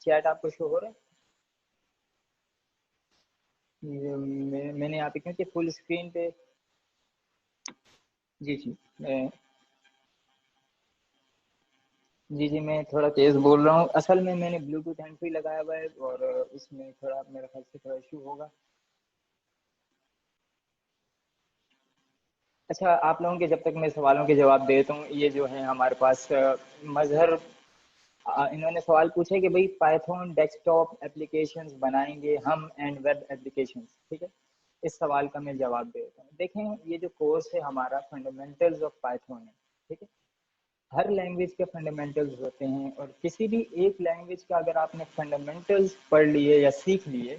Chat आपको show हो रहा है? मैंने यहाँ पे क्योंकि फुल स्क्रीन पे। जी जी मैं थोड़ा तेज बोल रहा हूँ। असल में मैंने ब्लूटूथ हैंड फ्री लगाया हुआ है और उसमें थोड़ा मेरे ख्याल से थोड़ा इशू होगा। अच्छा, आप लोगों के जब तक मैं सवालों के जवाब देता हूँ, ये जो है हमारे पास मजहर इन्होंने सवाल पूछे कि भाई पाइथन डेस्कटॉप एप्लीकेशंस बनाएंगे हम एंड वेब एप्लीकेशंस, ठीक है। इस सवाल का मैं जवाब देता हूँ। देखें, ये जो कोर्स है हमारा फंडामेंटल्स ऑफ पाइथन है, ठीक है। हर लैंग्वेज के फंडामेंटल्स होते हैं और किसी भी एक लैंग्वेज का अगर आपने फंडामेंटल्स पढ़ लिए या सीख लिए,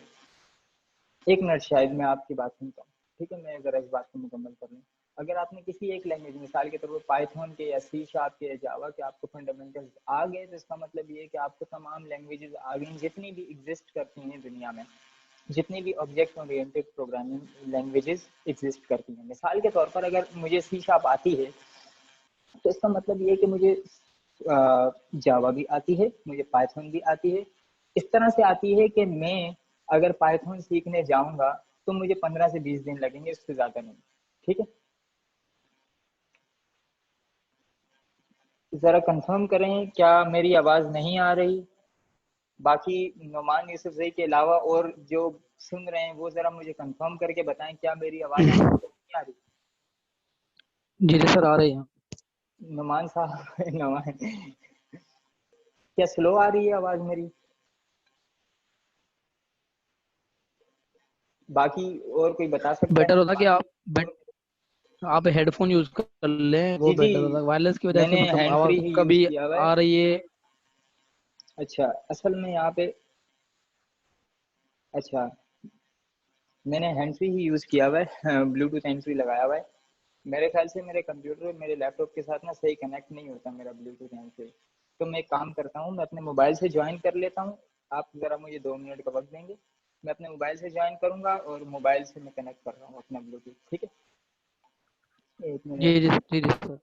एक मिनट शायद मैं आपकी बात सुनता हूँ, ठीक है। मैं ज़रा इस बात को मुकम्मल कर लूँ। अगर आपने किसी एक लैंग्वेज, मिसाल के तौर पर पाइथन के या सी शार्प के या जावा के आपको फंडामेंटल्स आ गए, तो इसका मतलब ये है कि आपको तमाम लैंग्वेजेस आ गई जितनी भी एग्जिस्ट करती हैं दुनिया में, जितनी भी object oriented programming languages exist करती हैं। मिसाल के तौर पर अगर मुझे सी शार्प आती है, तो इसका मतलब ये है कि मुझे जावा भी आती है, मुझे पाइथन भी आती है। इस तरह से आती है कि मैं अगर पाइथन सीखने जाऊंगा तो मुझे 15 से 20 दिन लगेंगे, उससे ज़्यादा नहीं, ठीक है। ज़रा कंफर्म करें, क्या मेरी आवाज़ नहीं आ रही? बाकी नुमान यूसुफजई के अलावा और जो सुन रहे हैं वो ज़रा मुझे कंफर्म करके बताएं, क्या मेरी आवाज़ आप लोगों को नहीं आ रही? जी जी सर, आ रही है। नुमान साहब नुमान, क्या स्लो आ रही है आवाज़ मेरी? बाकी और कोई बता सकता बेटर है? होता कि आप हेडफोन यूज कर लें, वो जी जी, बेटर होता। वायरलेस की वजह से मैंने मतलब हैंड फ्री आवाज ही यूज़ कभी किया हुआ है। आ रही है। अच्छा, असल में यहाँ पे, अच्छा, मैंने हैंड फ्री ही यूज़ किया हुआ है, ब्लूटूथ हैंड फ्री लगाया हुआ है। मेरे ख्याल से मेरे कंप्यूटर, मेरे लैपटॉप के साथ ना सही कनेक्ट नहीं होता मेरा ब्लूटूथ हैंड फ्री। तो मैं एक काम करता हूँ, मैं अपने मोबाइल से ज्वाइन कर लेता हूँ। आप ज़रा मुझे 2 मिनट का वक्त देंगे, मैं अपने मोबाइल से ज्वाइन करूँगा और मोबाइल से मैं कनेक्ट कर रहा हूँ अपना ब्लूटूथ, ठीक है। एक जी मिनट। जी जी जी सर।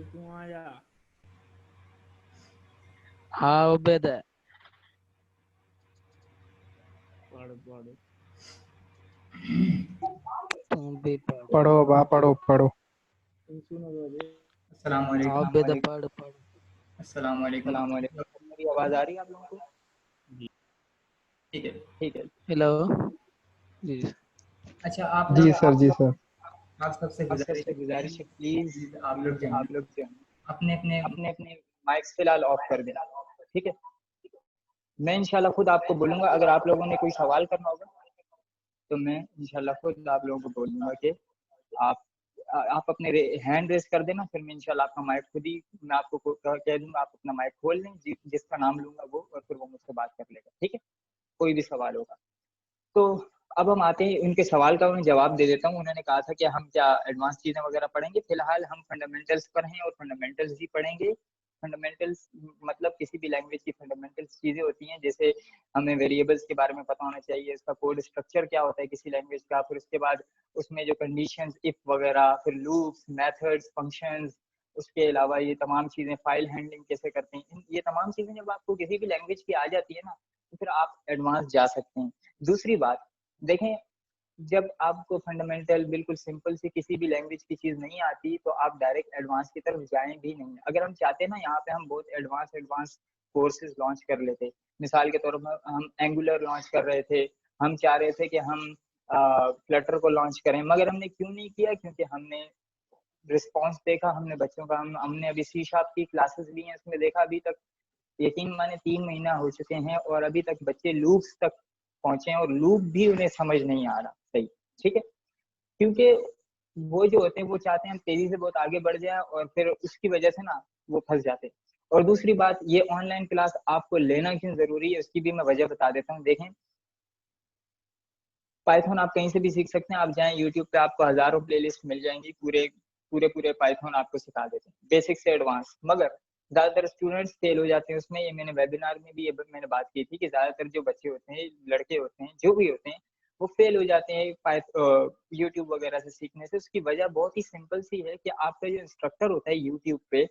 तू आया। हाँ उबैद है। पढ़ पढ़। तुम भी पढ़। पढ़ो बा, पढ़ो पढ़ो। तुम सुनो बाबे। अस्सलाम हाँ वालेकुम। उबैद, पढ़ पढ़। अस्सलाम वालेकुम। मेरी आवाज़ आ रही है आप लोगों को? जी ठीक है, ठीक है। हेलो। जी जी। अच्छा, आप जी लोग, सर, जी सर। आप सबसे गुजारिश है प्लीज, आप लोग जो हैं अपने अपने माइक्स फिलहाल ऑफ कर दें, ठीक है। मैं इंशाल्लाह खुद आपको बोलूंगा, अगर आप लोगों ने कोई सवाल करना होगा तो मैं इंशाल्लाह खुद आप लोगों को बोलूंगा कि आप आप अपने हैंड रेस कर देना, फिर मैं इंशाल्लाह आपका माइक खुद ही, मैं आपको कह दूंगा, आप अपना माइक खोल लें, जिसका नाम लूंगा वो, और फिर वो मुझसे बात कर लेगा, ठीक है। कोई भी सवाल होगा तो। अब हम आते हैं उनके सवाल का, उन्हें जवाब दे देता हूँ। उन्होंने कहा था कि हम क्या एडवांस चीज़ें वगैरह पढ़ेंगे, फिलहाल हम फंडामेंटल्स पर हैं और फंडामेंटल्स ही पढ़ेंगे। फंडामेंटल्स मतलब किसी भी लैंग्वेज की फंडामेंटल्स चीज़ें होती हैं, जैसे हमें वेरिएबल्स के बारे में पता होना चाहिए, उसका कोड स्ट्रक्चर क्या होता है किसी लैंग्वेज का, फिर उसके बाद उसमें जो कंडीशंस, इफ वगैरह, फिर लूप्स, मेथड्स, फंक्शंस, उसके अलावा ये तमाम चीज़ें, फाइल हैंडलिंग कैसे करते हैं, ये तमाम चीज़ें जब आपको किसी भी लैंग्वेज की आ जाती है ना, तो फिर आप एडवांस जा सकते हैं। दूसरी बात, देखें, जब आपको फंडामेंटल बिल्कुल सिंपल सी किसी भी लैंग्वेज की चीज़ नहीं आती, तो आप डायरेक्ट एडवांस की तरफ जाएं भी नहीं। अगर हम चाहते हैं ना, यहाँ पे हम बहुत एडवांस एडवांस कोर्सेज लॉन्च कर लेते। मिसाल के तौर पर हम एंगुलर लॉन्च कर रहे थे, हम चाह रहे थे कि हम फ्लटर को लॉन्च करें, मगर हमने क्यों नहीं किया? क्योंकि हमने रिस्पॉन्स देखा, हमने बच्चों का, हमने अभी सी शार्प की क्लासेस ली हैं, उसमें देखा अभी तक यकीन माने 3 महीना हो चुके हैं और अभी तक बच्चे लूप्स तक पहुंचे हैं और लूप भी उन्हें समझ नहीं आ रहा सही, ठीक है। क्योंकि वो जो होते हैं वो चाहते हैं हम तेजी से बहुत आगे बढ़ जाए और फिर उसकी वजह से ना वो फंस जाते हैं। और दूसरी बात, ये ऑनलाइन क्लास आपको लेना क्यों जरूरी है उसकी भी मैं वजह बता देता हूँ। देखें, पाइथन आप कहीं से भी सीख सकते हैं, आप जाएं यूट्यूब पे, आपको हजारों प्लेलिस्ट मिल जाएंगी, पूरे पूरे पूरे पाइथन आपको सिखा देते हैं बेसिक से एडवांस। मगर ज्यादातर स्टूडेंट्स फेल हो जाते हैं उसमें। ये मैंने वेबिनार में भी ये मैंने बात की थी कि ज्यादातर जो बच्चे होते हैं, लड़के होते हैं, जो भी होते हैं, वो फेल हो जाते हैं यूट्यूब वगैरह से सीखने से। उसकी वजह बहुत ही सिंपल सी है कि आपका जो इंस्ट्रक्टर होता है यूट्यूब पे,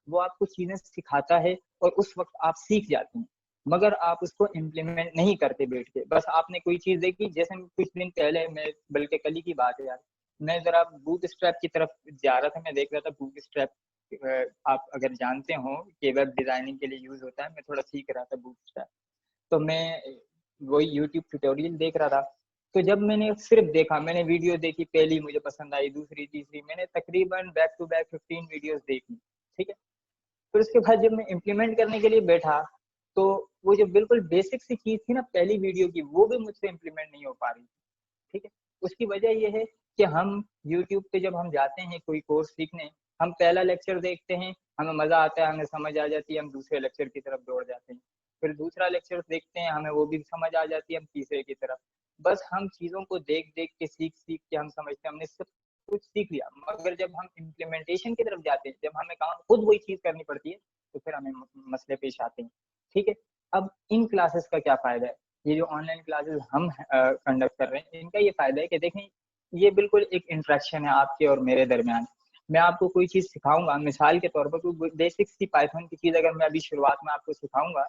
वो आपको चीजें सिखाता है और उस वक्त आप सीख जाते हैं, मगर आप उसको इम्प्लीमेंट नहीं करते बैठ के। बस आपने कोई चीज देखी, जैसे कुछ दिन पहले, मैं बल्कि कल ही की बात है यार, मैं जरा बूट स्ट्रैप की तरफ जा रहा था, मैं देख रहा था बूट स्ट्रैप, आप अगर जानते हो कि वेब डिजाइनिंग के लिए यूज होता है, मैं थोड़ा सीख रहा था बूट स्ट्रैप। तो मैं वही यूट्यूब ट्यूटोरियल देख रहा था। तो जब मैंने सिर्फ देखा, मैंने वीडियो देखी, पहली मुझे पसंद आई, दूसरी तीसरी, मैंने तकरीबन बैक टू बैक 15 वीडियोस देखी, ठीक है। फिर उसके बाद जब मैं इम्प्लीमेंट करने के लिए बैठा, तो वो जो बिल्कुल बेसिक सी चीज थी ना पहली वीडियो की, वो भी मुझसे इम्प्लीमेंट नहीं हो पा रही, ठीक है। उसकी वजह ये है कि हम यूट्यूब पे जब हम जाते हैं कोई कोर्स सीखने, हम पहला लेक्चर देखते हैं, हमें मजा आता है, हमें समझ आ जाती है, हम दूसरे लेक्चर की तरफ दौड़ जाते हैं। फिर दूसरा लेक्चर देखते हैं, हमें वो भी समझ आ जाती है, हम तीसरे की तरफ। बस हम चीजों को देख देख के, सीख सीख के हम समझते हैं हमने सब कुछ सीख लिया, मगर जब हम इम्प्लीमेंटेशन की तरफ जाते हैं, जब हमें काम खुद वही चीज करनी पड़ती है, तो फिर हमें मसले पेश आते हैं, ठीक है। अब इन क्लासेस का क्या फायदा है, ये जो ऑनलाइन क्लासेस हम कंडक्ट कर रहे हैं, इनका ये फायदा है कि देखें, ये बिल्कुल एक इंटरेक्शन है आपके और मेरे दरमियान। मैं आपको कोई चीज सिखाऊंगा, मिसाल के तौर पर कोई बेसिक सी पाइथन की चीज अगर मैं अभी शुरुआत में आपको सिखाऊंगा,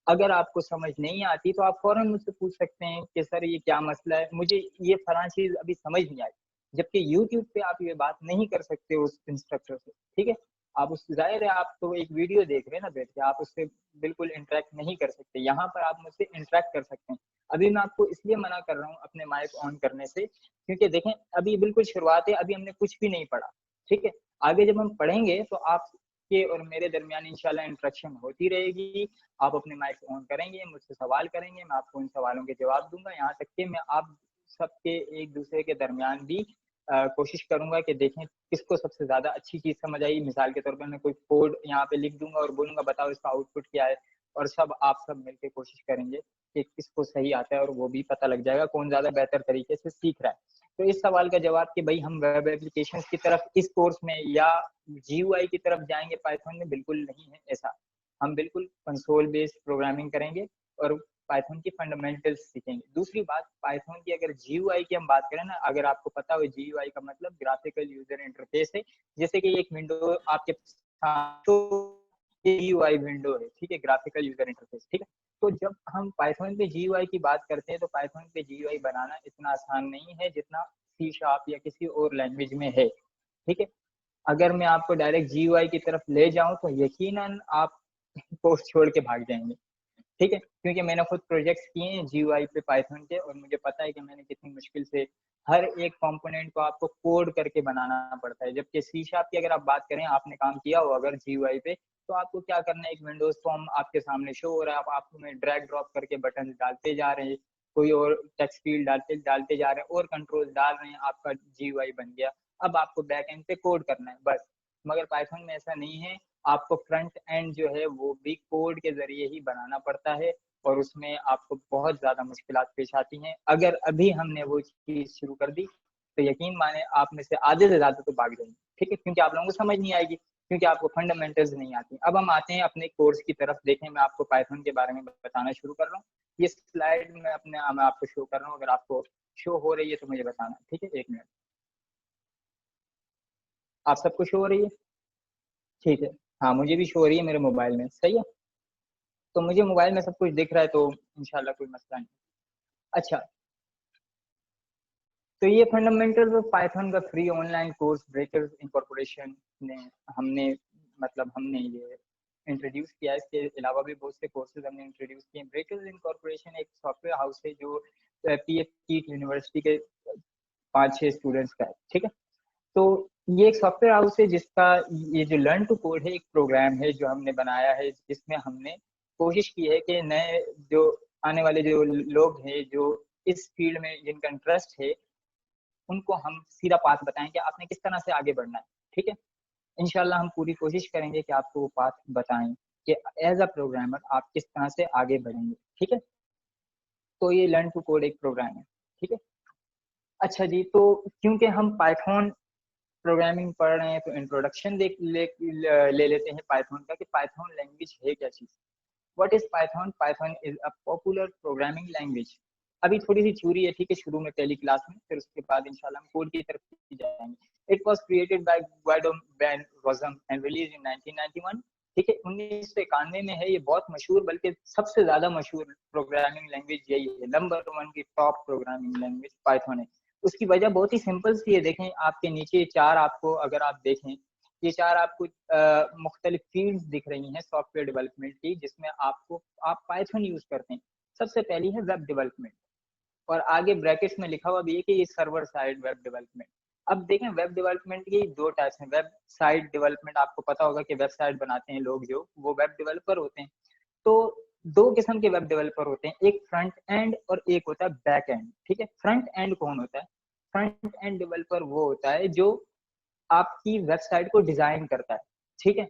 अगर आपको समझ नहीं आती तो आप फौरन मुझसे पूछ सकते हैं कि सर ये क्या मसला है, मुझे ये फलां चीज अभी समझ नहीं आई। जबकि यूट्यूब पे आप ये बात नहीं कर सकते उस इंस्ट्रक्टर से, ठीक है। आप उस जाहिर है, आप तो एक वीडियो देख रहे हैं ना बैठ के, आप उससे बिल्कुल इंटरेक्ट नहीं कर सकते। यहाँ पर आप मुझसे इंटरेक्ट कर सकते हैं। अभी मैं आपको इसलिए मना कर रहा हूँ अपने माइक ऑन करने से, क्योंकि देखें अभी बिल्कुल शुरुआत है, अभी हमने कुछ भी नहीं पढ़ा, ठीक है। आगे जब हम पढ़ेंगे तो आपके और मेरे दरमियान इंशाल्लाह इंटरेक्शन होती रहेगी। आप अपने माइक ऑन करेंगे, मुझसे सवाल करेंगे, मैं आपको इन सवालों के जवाब दूंगा। यहाँ तक कि मैं आप सबके एक दूसरे के दरमियान भी कोशिश करूंगा कि देखें किसको सबसे ज्यादा अच्छी चीज समझ आई। मिसाल के तौर पर मैं कोई कोड यहाँ पे लिख दूंगा और बोलूंगा बताओ इसका आउटपुट क्या है, और आप सब मिलकर कोशिश करेंगे कि किसको सही आता है, और वो भी पता लग जाएगा कौन ज्यादा बेहतर तरीके से सीख रहा है। तो इस सवाल का जवाब कि भाई हम वेब एप्लीकेशन की तरफ इस कोर्स में या जीयूआई की तरफ जाएंगे पाइथन में, बिल्कुल नहीं है ऐसा। हम बिल्कुल कंसोल बेस्ड प्रोग्रामिंग करेंगे और पाइथन की फंडामेंटल्स सीखेंगे। दूसरी बात, पाइथन की अगर जीयूआई की हम बात करें ना, अगर आपको पता हो जीयूआई का मतलब ग्राफिकल यूजर इंटरफेस है। जैसे कि एक विंडो आपके जीयूआई विंडो है, ठीक है, ग्राफिकल यूजर इंटरफेस, ठीक है। तो जब हम पाइथन पे जीयूआई की बात करते हैं, तो पाइथन पे जीयूआई बनाना इतना आसान नहीं है जितना सी शार्प या किसी और लैंग्वेज में है, ठीक है। अगर मैं आपको डायरेक्ट जीयूआई की तरफ ले जाऊं तो यकीनन आप कोर्स छोड़ के भाग जाएंगे, ठीक है। क्योंकि मैंने खुद प्रोजेक्ट्स किए हैं जीयूआई पे पाइथन के, और मुझे पता है कि मैंने कितनी मुश्किल से हर एक कंपोनेंट को आपको कोड करके बनाना पड़ता है। जबकि सी शार्प की अगर आप बात करें, आपने काम किया हो अगर जीयूआई पे, तो आपको क्या करना है, एक विंडोज फॉर्म आपके सामने शो हो रहा है, आप में ड्रैग ड्रॉप करके बटन डालते जा रहे हैं, कोई और टेक्स्ट फील्ड डालते डालते जा रहे हैं और कंट्रोल डाल रहे हैं, आपका जीयूआई बन गया। अब आपको बैक एंड पे कोड करना है बस। मगर पाइथन में ऐसा नहीं है, आपको फ्रंट एंड जो है वो भी कोड के जरिए ही बनाना पड़ता है, और उसमें आपको बहुत ज्यादा मुश्किलात पेश आती हैं। अगर अभी हमने वो चीज शुरू कर दी तो यकीन माने आप में से आधे से ज्यादा तो भाग जाएंगे, ठीक है, क्योंकि आप लोगों को समझ नहीं आएगी, क्योंकि आपको फंडामेंटल्स नहीं आती। अब हम आते हैं अपने कोर्स की तरफ। देखें, मैं आपको पाइथन के बारे में बताना शुरू कर रहा हूँ। ये स्लाइड में मैं आपको शो कर रहा हूँ, अगर आपको शो हो रही है तो मुझे बताना, ठीक है। 1 मिनट, आप सबको शो हो रही है? ठीक है, हाँ मुझे भी शो हो रही है मेरे मोबाइल में, सही है। तो मुझे मोबाइल में सब कुछ दिख रहा है, तो इंशाल्लाह कोई मसला नहीं। अच्छा, तो ये फंडामेंटल्स ऑफ पाइथन का free online course breakers incorporation ने हमने हमने ये इंट्रोड्यूस किया है। इसके अलावा भी बहुत से कोर्सेज हमने इंट्रोड्यूस किए हैं। ब्रेकर्स इनकॉर्पोरेशन एक सॉफ्टवेयर हाउस है जो पीएफ यूनिवर्सिटी के 5-6 स्टूडेंट्स का है, ठीक है। तो ये एक सॉफ्टवेयर हाउस है जिसका ये जो लर्न टू कोड है, एक प्रोग्राम है जो हमने बनाया है, जिसमें हमने कोशिश की है कि नए जो आने वाले जो लोग हैं, जो इस फील्ड में जिनका इंटरेस्ट है, उनको हम सीधा पाथ बताएं कि आपने किस तरह से आगे बढ़ना है, ठीक है। इंशाल्लाह हम पूरी कोशिश करेंगे कि आपको वो पाथ बताएं कि एज अ प्रोग्रामर आप किस तरह से आगे बढ़ेंगे, ठीक है। तो ये लर्न टू कोड एक प्रोग्राम है, ठीक है। अच्छा जी, तो क्योंकि हम पाइथन प्रोग्रामिंग पढ़ रहे हैं, तो इंट्रोडक्शन ले लेते हैं पाइथन का, कि पाइथन लैंग्वेज है क्या चीज। What is Python? Python is a popular programming language अभी थोड़ी सी थ्योरी है, ठीक है, शुरू में पहली क्लास में, फिर उसके बाद इंशाल्लाह हम कोड की तरफ जाएंगे। It was created by Guido van Rossum and release in 1991, ठीक है, 1991 में है। ये बहुत मशहूर, बल्कि सबसे ज्यादा मशहूर प्रोग्रामिंग लैंग्वेज यही है, नंबर 1 की टॉप प्रोग्रामिंग लैंग्वेज पाइथन है। उसकी वजह बहुत ही सिंपल सी है, देखें आपके नीचे चार, आपको अगर आप देखें ये चार आपको मुख्तलिफ फील्ड्स दिख रही हैं सॉफ्टवेयर डेवलपमेंट की, जिसमें आप पाइथन यूज करते हैं। सबसे पहली है वेब डेवलपमेंट, और आगे ब्रैकेट्स में लिखा हुआ भी है कि ये सर्वर साइड वेब डेवलपमेंट। अब देखें वेब डेवलपमेंट की दो टाइप्स हैं। वेब साइड डेवलपमेंट, आपको पता होगा कि वेबसाइट बनाते हैं लोग, जो वो वेब डेवलपर होते हैं। तो दो किस्म के वेब डेवलपर होते हैं, एक फ्रंट एंड और एक होता है बैक एंड, ठीक है। फ्रंट एंड कौन होता है? फ्रंट एंड डेवलपर वो होता है जो आपकी वेबसाइट को डिजाइन करता है, ठीक है।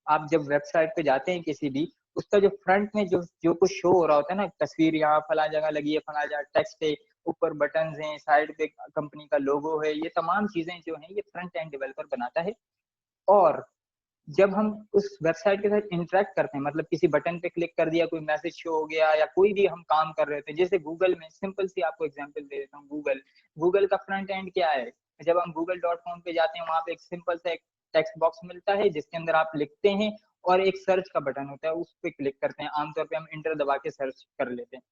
आप जब वेबसाइट पे जाते हैं किसी भी, उसका जो फ्रंट में जो जो कुछ शो हो रहा होता है ना, तस्वीर यहाँ फला जगह लगी है, फला जगह टेक्स्ट है, ऊपर बटन हैं, साइड पे कंपनी का लोगो है, ये तमाम चीजें जो हैं ये फ्रंट एंड डेवलपर बनाता है। और जब हम उस वेबसाइट के साथ इंटरेक्ट करते हैं, मतलब किसी बटन पे क्लिक कर दिया, कोई मैसेज शो हो गया, या कोई भी हम काम कर रहे थे, जैसे गूगल में, सिंपल सी आपको एग्जांपल दे देता हूँ। गूगल का फ्रंट एंड क्या है? जब हम google.com पे जाते हैं, वहां पे एक सिंपल सा एक टेक्स्ट बॉक्स मिलता है जिसके अंदर आप लिखते हैं, और एक सर्च का बटन होता है, उस पर क्लिक करते हैं। आमतौर पर हम इंटर दबा के सर्च कर लेते हैं,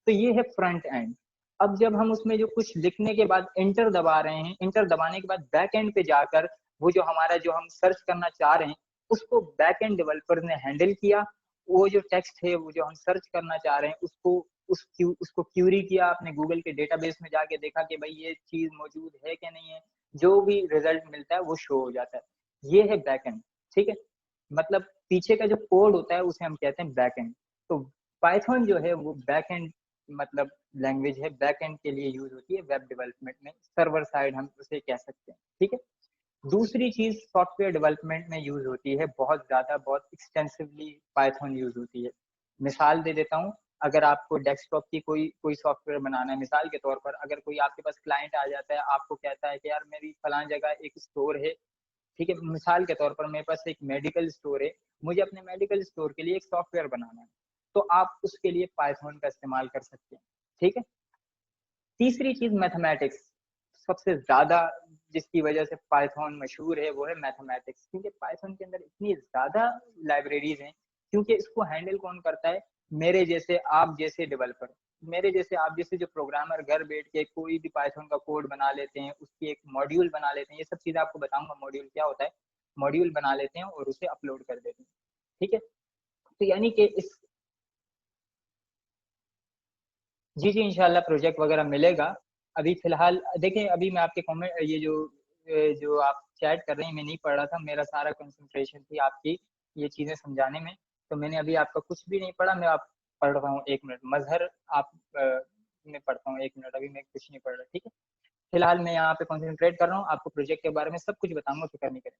तो ये है फ्रंट एंड। अब जब हम उसमें जो कुछ लिखने के बाद इंटर दबा रहे हैं, इंटर दबाने के बाद बैक एंड पे जाकर वो जो हमारा जो हम सर्च करना चाह रहे हैं, उसको बैक एंड डेवलपर ने हैंडल किया। वो जो टेक्स्ट है, वो जो हम सर्च करना चाह रहे हैं, उसको क्यूरी किया, आपने गूगल के डेटाबेस में जाके देखा कि भाई ये चीज मौजूद है कि नहीं है, जो भी रिजल्ट मिलता है वो शो हो जाता है। ये है बैक एंड, ठीक है। मतलब पीछे का जो कोड होता है उसे हम कहते हैं बैक एंड। तो पाइथन जो है वो बैक एंड मतलब लैंग्वेज है, बैक एंड के लिए यूज होती है वेब डेवलपमेंट में, सर्वर साइड हम उसे कह सकते हैं, ठीक है। दूसरी चीज सॉफ्टवेयर डेवलपमेंट में यूज होती है, बहुत ज्यादा, बहुत एक्सटेंसिवली पाइथन यूज होती है। मिसाल दे देता हूँ, अगर आपको डेस्कटॉप की कोई कोई सॉफ्टवेयर बनाना है, मिसाल के तौर पर अगर कोई आपके पास क्लाइंट आ जाता है, आपको कहता है कि यार मेरी फलां जगह एक स्टोर है, ठीक है, मिसाल के तौर पर मेरे पास एक मेडिकल स्टोर है, मुझे अपने मेडिकल स्टोर के लिए एक सॉफ्टवेयर बनाना है, तो आप उसके लिए पाइथन का इस्तेमाल कर सकते हैं, ठीक है। तीसरी चीज मैथमेटिक्स, सबसे ज्यादा जिसकी वजह से पाइथन मशहूर है वो है मैथमेटिक्स, क्योंकि पाइथन के अंदर इतनी ज्यादा लाइब्रेरीज हैं, क्योंकि इसको हैंडल कौन करता है? मेरे जैसे, आप जैसे डेवलपर, मेरे जैसे, आप जैसे जो प्रोग्रामर घर बैठ के कोई भी पाइथन का कोड बना लेते हैं, उसकी एक मॉड्यूल बना लेते हैं, ये सब चीजें आपको बताऊंगा मॉड्यूल क्या होता है। मॉड्यूल बना लेते हैं और उसे अपलोड कर देते हैं, ठीक है। तो यानी कि इस, जी जी इंशाल्लाह प्रोजेक्ट वगैरह मिलेगा। अभी फिलहाल देखें, अभी मैं आपके कमेंट, ये जो आप चैट कर रहे हैं, मैं नहीं पढ़ रहा था, मेरा सारा कंसंट्रेशन थी आपकी ये चीजें समझाने में, तो मैंने अभी आपका कुछ भी नहीं पढ़ा। मैं आप पढ़ रहा हूँ, 1 मिनट मजहर आप मैं पढ़ता हूँ, 1 मिनट, अभी मैं कुछ नहीं पढ़ रहा, ठीक है। फिलहाल मैं यहाँ पे कॉन्सेंट्रेट कर रहा हूँ, आपको प्रोजेक्ट के बारे में सब कुछ बताऊंगा, फिक्र नहीं करें।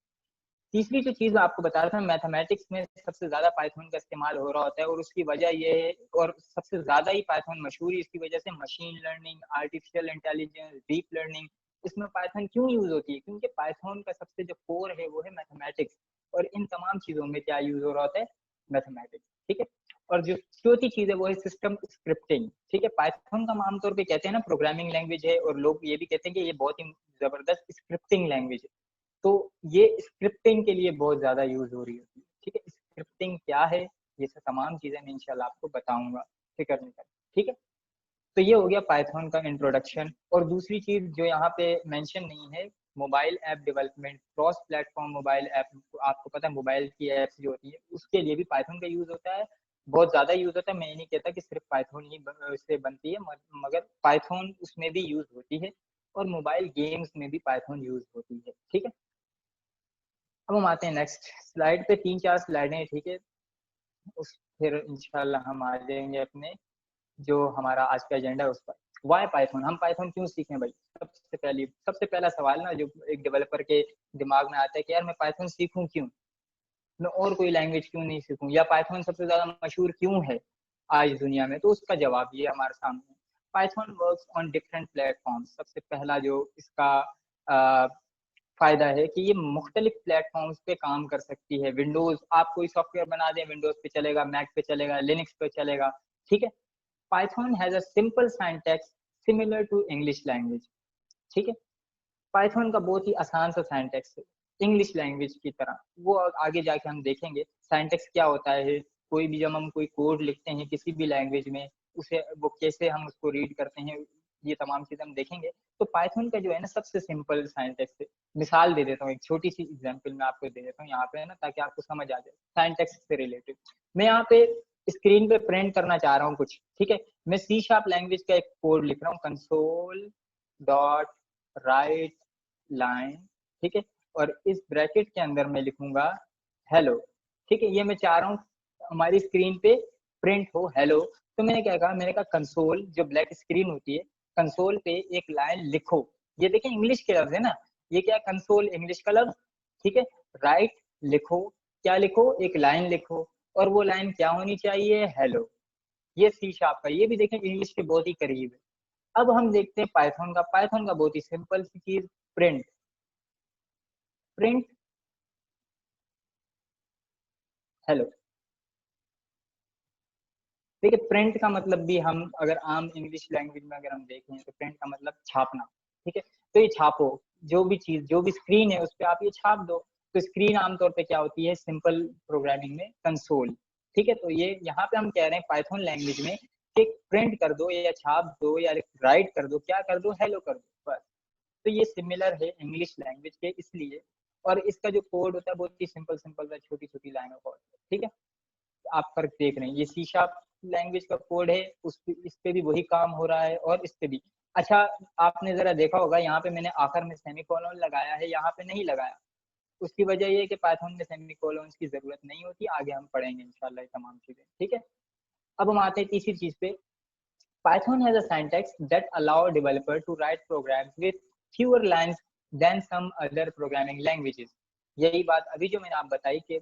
तीसरी जो चीज आपको बता रहा था, मैथमेटिक्स में सबसे ज्यादा पाइथन का इस्तेमाल हो रहा होता है, और उसकी वजह ये है, और सबसे ज्यादा ही पाइथन मशहूर है इसकी वजह से, machine learning, artificial intelligence, deep learning, इसमें पाइथन क्यों यूज होती है? क्योंकि पाइथन का सबसे जो कोर है वो है मैथमेटिक्स, और इन तमाम चीजों में क्या यूज हो रहा होता है? मैथमेटिक्स, ठीक है। और जो चौथी चीज है वो है सिस्टम स्क्रिप्टिंग, ठीक है। पाइथन का आमतौर पे कहते हैं ना प्रोग्रामिंग लैंग्वेज है, और लोग ये भी कहते हैं कि ये बहुत ही जबरदस्त स्क्रिप्टिंग लैंग्वेज है। तो ये स्क्रिप्टिंग के लिए बहुत ज्यादा यूज हो रही होती है, ठीक है। स्क्रिप्टिंग क्या है, ये सब तमाम चीजें मैं इंशाल्लाह आपको बताऊंगा, फिक्र नहीं कर, ठीक है। तो ये हो गया पाइथन का इंट्रोडक्शन। और दूसरी चीज जो यहाँ पे मेंशन नहीं है, mobile app development, cross platform mobile app, आपको पता है मोबाइल की ऐप्स जो होती है उसके लिए भी पाइथन का यूज होता है, बहुत ज्यादा यूज होता है। मैं ये नहीं कहता कि सिर्फ पाइथन ही इससे बनती है, मगर पाइथन उसमें भी यूज होती है, और मोबाइल गेम्स में भी पाइथन यूज होती है, ठीक है। अब हम आते हैं नेक्स्ट स्लाइड पे, 3-4 स्लाइडें, ठीक है। उस फिर इंशाल्लाह हम आ जाएंगे अपने जो हमारा आज का एजेंडा है उस पर। वाई पाइथन, हम पाइथन क्यों सीखें भाई? सबसे पहला सवाल ना जो एक डेवलपर के दिमाग में आता है कि यार मैं पाइथन सीखूं क्यों, मैं और कोई लैंग्वेज क्यों नहीं सीखूं, या पाइथन सबसे ज्यादा मशहूर क्यों है आज दुनिया में? तो उसका जवाब ये हमारे सामने है। Python works on different platforms, सबसे पहला जो इसका फायदा है कि ये मुख्तलिफ प्लेटफॉर्म्स पे काम कर सकती है। विंडोज, आप कोई सॉफ्टवेयर बना दें, विंडोज पे चलेगा, मैक पे चलेगा, लिनक्स पे चलेगा, ठीक है। Python has a simple syntax similar to English language. ठीक है, पाइथन का बहुत ही आसान सा सिंटैक्स है इंग्लिश लैंग्वेज की तरह। वो आगे जाके हम देखेंगे सिंटैक्स क्या होता है। कोई भी जब हम कोई कोड लिखते हैं किसी भी लैंग्वेज में, उसे वो कैसे हम उसको रीड करते हैं, ये तमाम चीजें हम देखेंगे। तो पाइथन का जो है ना सबसे सिंपल सिंटैक्स है। मिसाल दे देता हूँ, एक छोटी सी एग्जांपल मैं आपको दे देता हूँ यहाँ पे, है ना, ताकि आपको समझ आ जाए सिंटैक्स से रिलेटेड। मैं यहाँ पे स्क्रीन पे प्रिंट करना चाह रहा हूँ कुछ, ठीक है। मैं सी शार्प लैंग्वेज का एक कोड लिख रहा हूँ, कंसोल डॉट राइट लाइन, ठीक है, और इस ब्रैकेट के अंदर मैं लिखूंगा हेलो। ठीक है, ये मैं चाह रहा हूँ हमारी स्क्रीन पे प्रिंट हो हेलो। तो मैंने क्या कहा, मैंने कहा कंसोल, जो ब्लैक स्क्रीन होती है, कंसोल पे एक लाइन लिखो। ये देखें इंग्लिश के लफ्ज है ना, ये क्या कंसोल इंग्लिश का लफ्ज, ठीक है। राइट लिखो, क्या लिखो, एक लाइन लिखो, और वो लाइन क्या होनी चाहिए, हेलो। ये सी शार्प का, ये भी देखें इंग्लिश के बहुत ही करीब है। अब हम देखते हैं पाइथन का। पाइथन का बहुत ही सिंपल सी चीज, प्रिंट। Print hello. देखिए प्रिंट का मतलब भी हम अगर आम इंग्लिश लैंग्वेज में अगर हम देखें तो प्रिंट का मतलब छापना, ठीक है। तो ये छापो, जो भी चीज, जो भी स्क्रीन है उस पर आप ये छाप दो। तो स्क्रीन आमतौर पे क्या होती है सिंपल प्रोग्रामिंग में, कंसोल, ठीक है। तो ये यहाँ पे हम कह रहे हैं पाइथन लैंग्वेज में कि प्रिंट कर दो या छाप दो या राइट कर दो, क्या कर दो, हेलो कर दो, बस। तो ये सिमिलर है इंग्लिश लैंग्वेज के इसलिए। और इसका जो कोड होता है बहुत ही सिंपल सिंपल, छोटी छोटी लाइनों का होता है, ठीक है। आप फर्क देख रहे हैं, ये सी शार्प लैंग्वेज का कोड है, इस पे भी वही काम हो रहा है और इस पे भी। अच्छा, आपने जरा देखा होगा यहाँ पे मैंने आखिर में सेमीकोलन लगाया है, यहाँ पे नहीं लगाया। उसकी वजह ये है कि पाइथन में सेमीकोलन की जरूरत नहीं होती, आगे हम पढ़ेंगे इंशाल्लाह ये तमाम चीजें, ठीक है। अब हम आते हैं तीसरी चीज पे। Python has a syntax that allow developer to write programs with fewer lines than some other programming languages। यही बात अभी जो मैंने आप बताई कि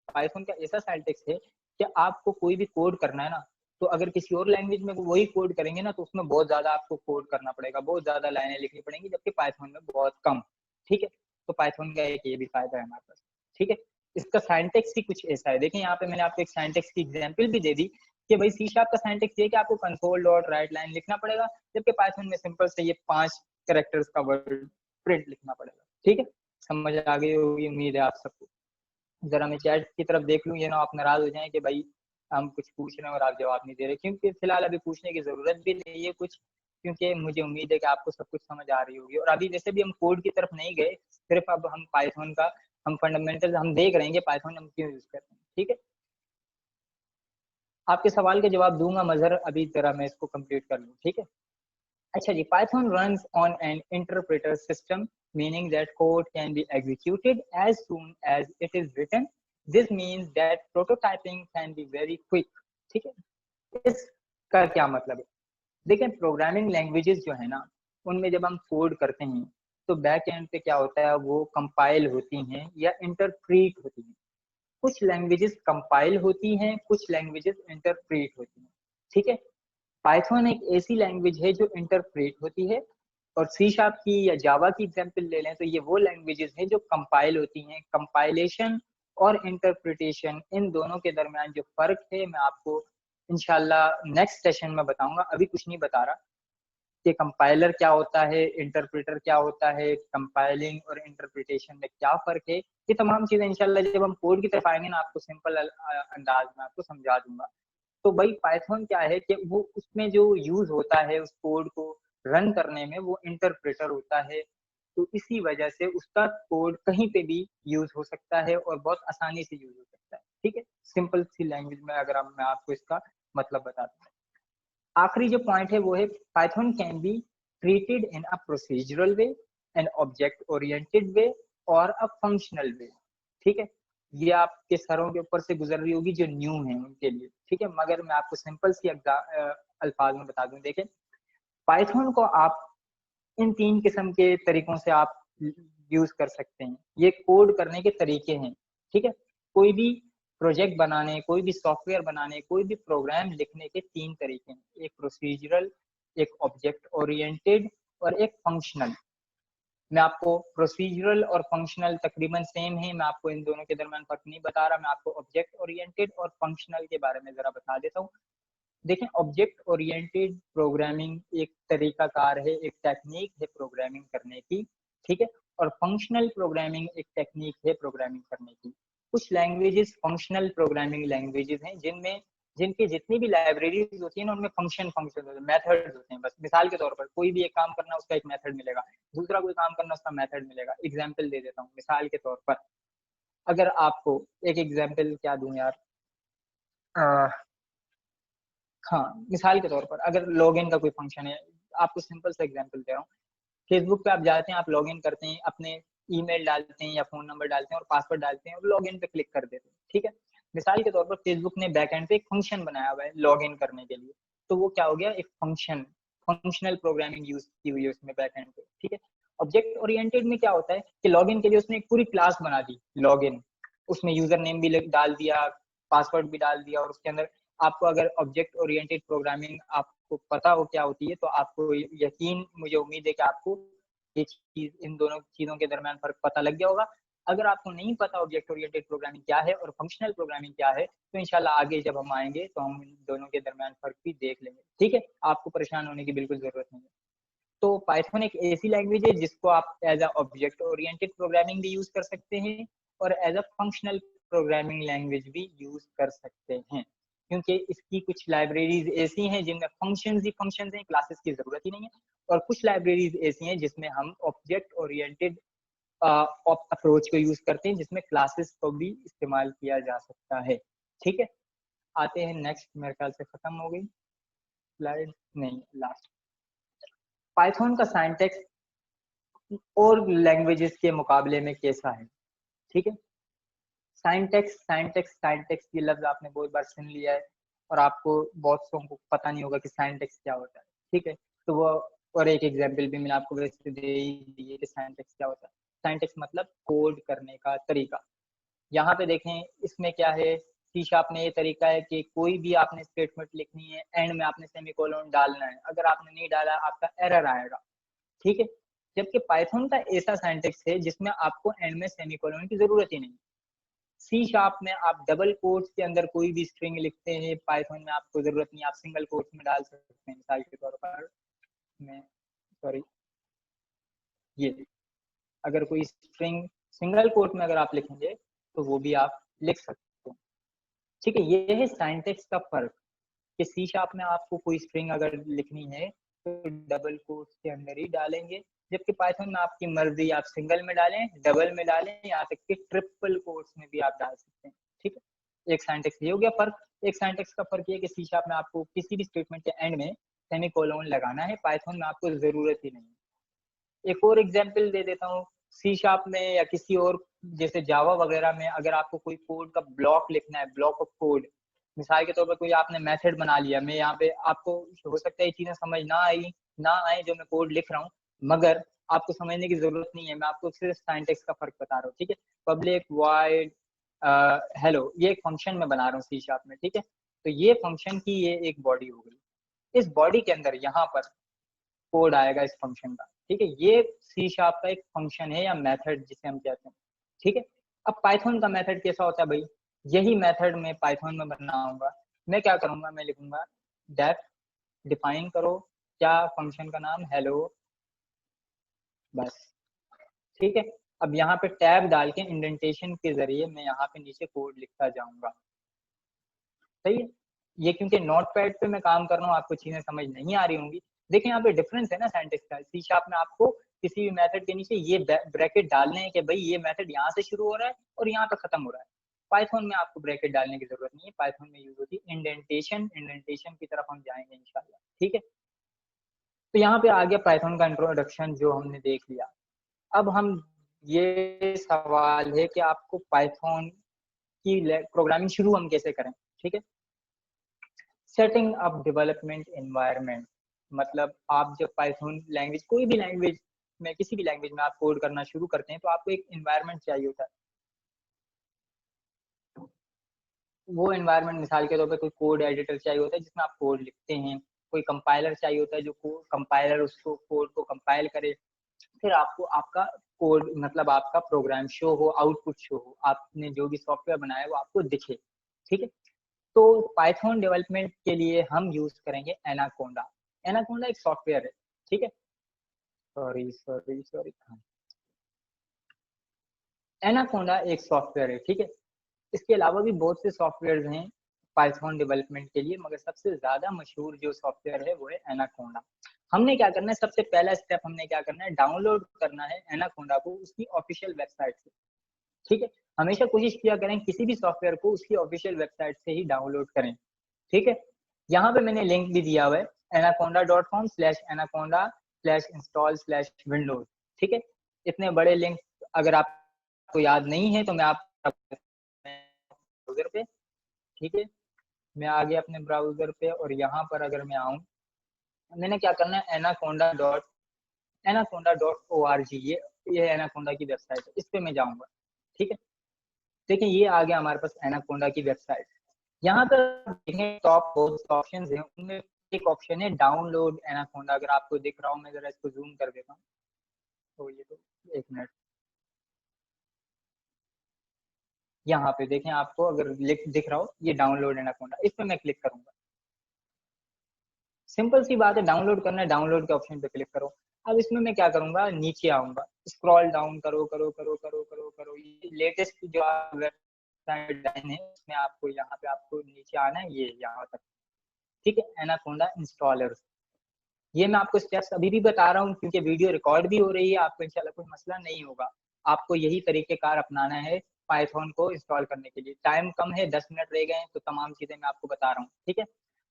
पाइथन का ऐसा सिंटैक्स है कि आपको कोई भी कोड करना है ना, तो अगर किसी और लैंग्वेज में वही कोड करेंगे ना तो उसमें बहुत ज्यादा आपको कोड करना पड़ेगा, बहुत ज्यादा लाइनें लिखनी पड़ेंगी, जबकि पाइथन में बहुत कम, ठीक है। तो पाइथन का एक ये भी फायदा है हमारे पास, ठीक है। इसका सिंटैक्स ही कुछ ऐसा है, देखें यहाँ पे मैंने आपको एक सिंटैक्स की एग्जांपल भी दे दी कि भाई सी शार्प का सिंटैक्स ये कि आपको कंसोल डॉट राइट लाइन लिखना पड़ेगा, जबकि पाइथन में सिंपल से ये 5 कैरेक्टर्स का वर्ड प्रिंट लिखना पड़ेगा, ठीक है। समझ आ गई होगी उम्मीद है आप सबको। जरा मैं चैट की तरफ देख लूँ, ये ना आप नाराज हो जाएं कि भाई हम कुछ पूछ रहे हैं और आप जवाब नहीं दे रहे, क्योंकि फिलहाल अभी पूछने की जरूरत भी नहीं है कुछ, क्योंकि मुझे उम्मीद है कि आपको सब कुछ समझ आ रही होगी। और अभी वैसे भी हम कोड की तरफ नहीं गए, सिर्फ अब हम पाइथन का हम फंडामेंटल हम देख रहे हैं कि पाइथन हम क्यों यूज करते हैं, ठीक है। आपके सवाल के जवाब दूंगा मजहर, अभी जरा मैं इसको कंप्लीट कर लूँ, ठीक है। अच्छा जी, Python runs on an interpreter system, meaning that code can be executed as soon as it is written. This means that prototyping can be very quick, ठीक है। इसका क्या मतलब है, देखें प्रोग्रामिंग लैंग्वेजेस जो है ना, उनमें जब हम कोड करते हैं तो बैक एंड पे क्या होता है, वो कंपाइल होती हैं या इंटरप्रीट होती हैं। कुछ लैंग्वेजेस कंपाइल होती हैं, कुछ लैंग्वेजेस इंटरप्रेट होती हैं, ठीक है। पाइथन एक ऐसी लैंग्वेज है जो इंटरप्रेट होती है, और सी शार्प की या जावा की एग्जांपल ले लें तो ये वो लैंग्वेजेस हैं जो कंपाइल होती हैं। कंपाइलेशन और इंटरप्रिटेशन, इन दोनों के दरमियान जो फर्क है मैं आपको इंशाल्लाह नेक्स्ट सेशन में बताऊंगा, अभी कुछ नहीं बता रहा कि कंपाइलर क्या होता है, इंटरप्रेटर क्या होता है, कंपाइलिंग और इंटरप्रिटेशन में क्या फर्क है। ये तमाम चीजें इंशाल्लाह जब हम कोड की तरफ आएंगे ना आपको सिंपल अंदाज में आपको समझा दूंगा। तो भाई पाइथन क्या है कि वो उसमें जो यूज होता है उस कोड को रन करने में, वो इंटरप्रेटर होता है। तो इसी वजह से उसका कोड कहीं पे भी यूज हो सकता है और बहुत आसानी से यूज हो सकता है, ठीक है। सिंपल सी लैंग्वेज में अगर मैं आपको इसका मतलब बताता हूँ। आखिरी जो पॉइंट है वो है Python can be treated in a procedural way, an object oriented way और अ फंक्शनल वे, ठीक है। ये आपके सरों के ऊपर से गुजर रही होगी जो न्यू है उनके लिए, ठीक है। मगर मैं आपको सिंपल सी अल्फाज में बता दूं, देखें पाइथन को आप इन 3 किस्म के तरीकों से आप यूज कर सकते हैं। ये कोड करने के तरीके हैं, ठीक है। कोई भी प्रोजेक्ट बनाने, कोई भी सॉफ्टवेयर बनाने, कोई भी प्रोग्राम लिखने के 3 तरीके हैं, एक प्रोसीजरल, एक ऑब्जेक्ट ओरिएंटेड और एक फंक्शनल। मैं आपको प्रोसीजरल और फंक्शनल तकरीबन सेम है, मैं आपको इन दोनों के दरमियान फर्क नहीं बता रहा, मैं आपको ऑब्जेक्ट ओरिएंटेड और फंक्शनल के बारे में जरा बता देता हूँ। देखें, ऑब्जेक्ट ओरिएंटेड प्रोग्रामिंग एक तरीकाकार है, एक टेक्निक है प्रोग्रामिंग करने की, ठीक है। और फंक्शनल प्रोग्रामिंग एक टेक्निक है प्रोग्रामिंग करने की। कुछ लैंग्वेजेस फंक्शनल प्रोग्रामिंग लैंग्वेजेस हैं जिनमें जिनकी जितनी भी लाइब्रेरीज होती है ना, उनमें फंक्शन फंक्शन होते हैं, मेथड्स होते हैं। बस मिसाल के तौर पर कोई भी एक काम करना उसका एक मेथड मिलेगा, दूसरा कोई काम करना उसका मेथड मिलेगा। एग्जाम्पल दे देता हूँ मिसाल के तौर पर, अगर आपको एक एग्जाम्पल क्या दूं यार, हाँ मिसाल के तौर पर अगर लॉगिन का कोई फंक्शन है, आपको सिंपल सा एग्जांपल दे रहा हूँ। फेसबुक पे आप जाते हैं, आप लॉगिन करते हैं, अपने ईमेल डालते हैं या फोन नंबर डालते हैं और पासवर्ड डालते हैं और लॉगिन पे क्लिक कर देते हैं, ठीक है। मिसाल के तौर पर फेसबुक ने बैकएंड पे एक फंक्शन बनाया हुआ है लॉगिन करने के लिए, तो वो क्या हो गया, एक फंक्शन, फंक्शनल प्रोग्रामिंग यूज की हुई है उसमें बैकएंड पे, ठीक है। ऑब्जेक्ट ओरिएंटेड में क्या होता है कि लॉगिन के लिए उसने एक पूरी क्लास बना दी लॉगिन, उसमें यूजर नेम भी डाल दिया, पासवर्ड भी डाल दिया, और उसके अंदर आपको अगर ऑब्जेक्ट ओरिएंटेड प्रोग्रामिंग आपको पता हो क्या होती है तो आपको यकीन, मुझे उम्मीद है कि आपको ये चीज, इन दोनों चीजों के दरमियान फर्क पता लग गया होगा। अगर आपको नहीं पता ऑब्जेक्ट ओरिएंटेड प्रोग्रामिंग क्या है और फंक्शनल प्रोग्रामिंग क्या है, तो इंशाल्लाह आगे जब हम आएंगे तो हम इन दोनों के दरमियान फर्क भी देख लेंगे, ठीक है। आपको परेशान होने की बिल्कुल जरूरत नहीं है। तो पाइथन एक ऐसी लैंग्वेज है जिसको आप as a object oriented programming भी यूज कर सकते हैं और as a functional programming language भी यूज कर सकते हैं, क्योंकि इसकी कुछ लाइब्रेरीज ऐसी हैं जिनमें फंक्शंस ही फंक्शंस हैं, क्लासेस की जरूरत ही नहीं है। और कुछ लाइब्रेरीज ऐसी हैं जिसमें हम ऑब्जेक्ट ओरिएंटेड अप्रोच को यूज करते हैं, जिसमें क्लासेस को भी इस्तेमाल किया जा सकता है, ठीक है। आते हैं नेक्स्ट, मेरे ख्याल से खत्म हो गई स्लाइड, नहीं लास्ट। पाइथन का सिंटैक्स और लैंग्वेजेस के मुकाबले में कैसा है, ठीक है। सिंटैक्स सिंटैक्स सिंटैक्स ये लफ्ज आपने बहुत बार सुन लिया है और आपको बहुत सौ को पता नहीं होगा कि सिंटैक्स क्या होता है, ठीक है। तो वो, और एक एग्जांपल भी मैंने आपको वैसे दे ही दी है कि सिंटैक्स क्या होता है। सिंटैक्स मतलब कोड करने का तरीका। यहाँ पे देखें इसमें क्या है, सी शार्प में ये तरीका है कि कोई भी आपने स्टेटमेंट लिखनी है, एंड में आपने सेमीकोलन डालना है, अगर आपने नहीं डाला आपका एरर आएगा, ठीक है। जबकि पाइथन का ऐसा सिंटैक्स है जिसमें आपको एंड में सेमीकोलन की जरूरत ही नहीं। सी शार्प में आप डबल कोट्स के अंदर कोई भी स्ट्रिंग लिखते हैं, पाइथन में आपको जरूरत नहीं, आप सिंगल कोट्स में डाल सकते हैं। मिसाल के तौर पर मैं, सॉरी, ये अगर कोई स्ट्रिंग सिंगल कोट में अगर आप लिखेंगे तो वो भी आप लिख सकते हैं, ठीक है। ये है सिंटैक्स का फर्क कि सी शार्प में आपको कोई स्ट्रिंग अगर लिखनी है तो डबल कोट्स के अंदर ही डालेंगे, जबकि पाइथन में आपकी मर्जी, आप सिंगल में डालें, डबल में डालें, यहाँ तक कि ट्रिपल कोट्स में भी आप डाल सकते हैं, ठीक है। एक सिंटैक्स ये हो गया फर्क। एक सिंटैक्स का फर्क ये है कि सी शार्प में आपको किसी भी स्टेटमेंट के एंड में सेमीकोलन लगाना है, पाइथन में आपको जरूरत ही नहीं है। एक और एग्जांपल दे देता हूँ, सी शार्प में या किसी और जैसे जावा वगैरह में अगर आपको कोई कोड का ब्लॉक लिखना है, ब्लॉक ऑफ कोड, मिसाल के तौर पर कोई आपने मेथड बना लिया, मैं यहाँ पे आपको हो सकता है ये चीजें समझ ना आए जो मैं कोड लिख रहा हूँ, मगर आपको समझने की जरूरत नहीं है, मैं आपको सिर्फ सिंटैक्स का फर्क बता रहा हूँ, ठीक है। पब्लिक वॉइड हेलो, ये एक फंक्शन में बना रहा हूँ सी शार्प में, ठीक है। तो ये फंक्शन की ये एक बॉडी हो गई, इस बॉडी के अंदर यहाँ पर कोड आएगा इस फंक्शन का, ठीक है। ये सी शार्प का एक फंक्शन है या मेथड जिसे हम कहते हैं, ठीक है। अब पाइथन का मेथड कैसा होता है भाई, यही मेथड मैं पाइथन में बनाऊंगा। मैं क्या करूंगा, मैं लिखूंगा डेफ डिफाइन करो क्या, फंक्शन का नाम हेलो, बस, ठीक है। अब यहाँ पे टैब डाल के इंडेंटेशन के जरिए मैं यहाँ पे नीचे कोड लिखता जाऊंगा, सही है। ये क्योंकि नोट पैड पे मैं काम कर रहा हूँ, आपको चीजें समझ नहीं आ रही होंगी। देखिए यहाँ पे डिफरेंस है ना सिंटैक्स का। सी शार्प में आपको किसी भी मेथड के नीचे ये ब्रैकेट डालने हैं कि भाई ये मेथड यहाँ से शुरू हो रहा है और यहाँ पे खत्म हो रहा है। पाइथन में आपको ब्रैकेट डालने की जरूरत नहीं है, पाइथन में यूज होती है इंडेंटेशन। इंडेंटेशन की तरफ हम जाएंगे इंशाल्लाह, ठीक है। तो यहाँ पे आ गया पाइथन का इंट्रोडक्शन जो हमने देख लिया। अब हम, ये सवाल है कि आपको पाइथन की प्रोग्रामिंग शुरू हम कैसे करें, ठीक है। सेटिंग अप डेवलपमेंट एनवायरनमेंट, मतलब आप जब पाइथन लैंग्वेज, कोई भी लैंग्वेज में, किसी भी लैंग्वेज में आप कोड करना शुरू करते हैं तो आपको एक एनवायरनमेंट चाहिए होता है। वो एनवायरनमेंट मिसाल के तौर पे कोई कोड एडिटर चाहिए होता है जिसमें आप कोड लिखते हैं, कोई कंपाइलर चाहिए होता है जो कंपाइलर उसको कोड को कंपाइल करे, फिर आपको आपका कोड मतलब आपका प्रोग्राम शो हो, आउटपुट शो हो, आपने जो भी सॉफ्टवेयर बनाया है वो आपको दिखे, ठीक है। तो पाइथन डेवलपमेंट के लिए हम यूज करेंगे एनाकोंडा। एनाकोंडा एक सॉफ्टवेयर है, ठीक है। सॉरी, एनाकोंडा एक सॉफ्टवेयर है, ठीक है। इसके अलावा भी बहुत से सॉफ्टवेयर हैं पाइथन डेवलपमेंट के लिए, मगर सबसे ज्यादा मशहूर जो सॉफ्टवेयर है वो है एनाकोंडा। हमने क्या करना है, सबसे पहला स्टेप हमने क्या करना है, डाउनलोड करना है एनाकोंडा को उसकी ऑफिशियल वेबसाइट से, ठीक है। हमेशा कोशिश किया करें किसी भी सॉफ्टवेयर को उसकी ऑफिशियल वेबसाइट से ही डाउनलोड करें, ठीक है। यहाँ पे मैंने लिंक भी दिया हुआ है anaconda.com/anaconda/install/windows, ठीक है। इतने बड़े लिंक अगर आपको याद नहीं है तो मैं आप ब्राउजर पे, ठीक है, मैं आ गया अपने ब्राउजर पे और यहाँ पर अगर मैं आऊँ, मैंने क्या करना है anaconda.org, ये एनाकोंडा की वेबसाइट है, इस पे मैं जाऊंगा, ठीक है। देखिए ये आ गया हमारे पास एनाकोंडा की वेबसाइट। यहाँ पर देखें टॉप बहुत ऑप्शन हैं, उनमें एक ऑप्शन है डाउनलोड एनाकोंडा। अगर आपको दिख रहा हो, मैं जरा इसको जूम कर देता हूँ, तो ये तो एक मिनट, यहाँ पे देखें आपको अगर दिख रहा हो ये डाउनलोड एनाकोंडा, इस पे मैं क्लिक करूंगा। सिंपल सी बात है, डाउनलोड करना है, डाउनलोड के ऑप्शन पे क्लिक करो। अब इसमें मैं क्या करूंगा, नीचे आऊंगा, स्क्रॉल डाउन करो करो करो करो करो करो, ये लेटेस्ट जो वेबसाइट है उसमें आपको यहाँ पे आपको नीचे आना है, ये यहाँ तक, ठीक है, एनाकोंडा इंस्टॉलर। ये मैं आपको स्टेप्स अभी भी बता रहा हूँ क्योंकि वीडियो रिकॉर्ड भी हो रही है, आपको इंशाल्लाह कोई मसला नहीं होगा। आपको यही तरीकेकार अपनाना है पाइथन को इंस्टॉल करने के लिए। टाइम कम है, 10 मिनट रह गए हैं, तो तमाम चीजें मैं आपको बता रहा हूँ, ठीक है।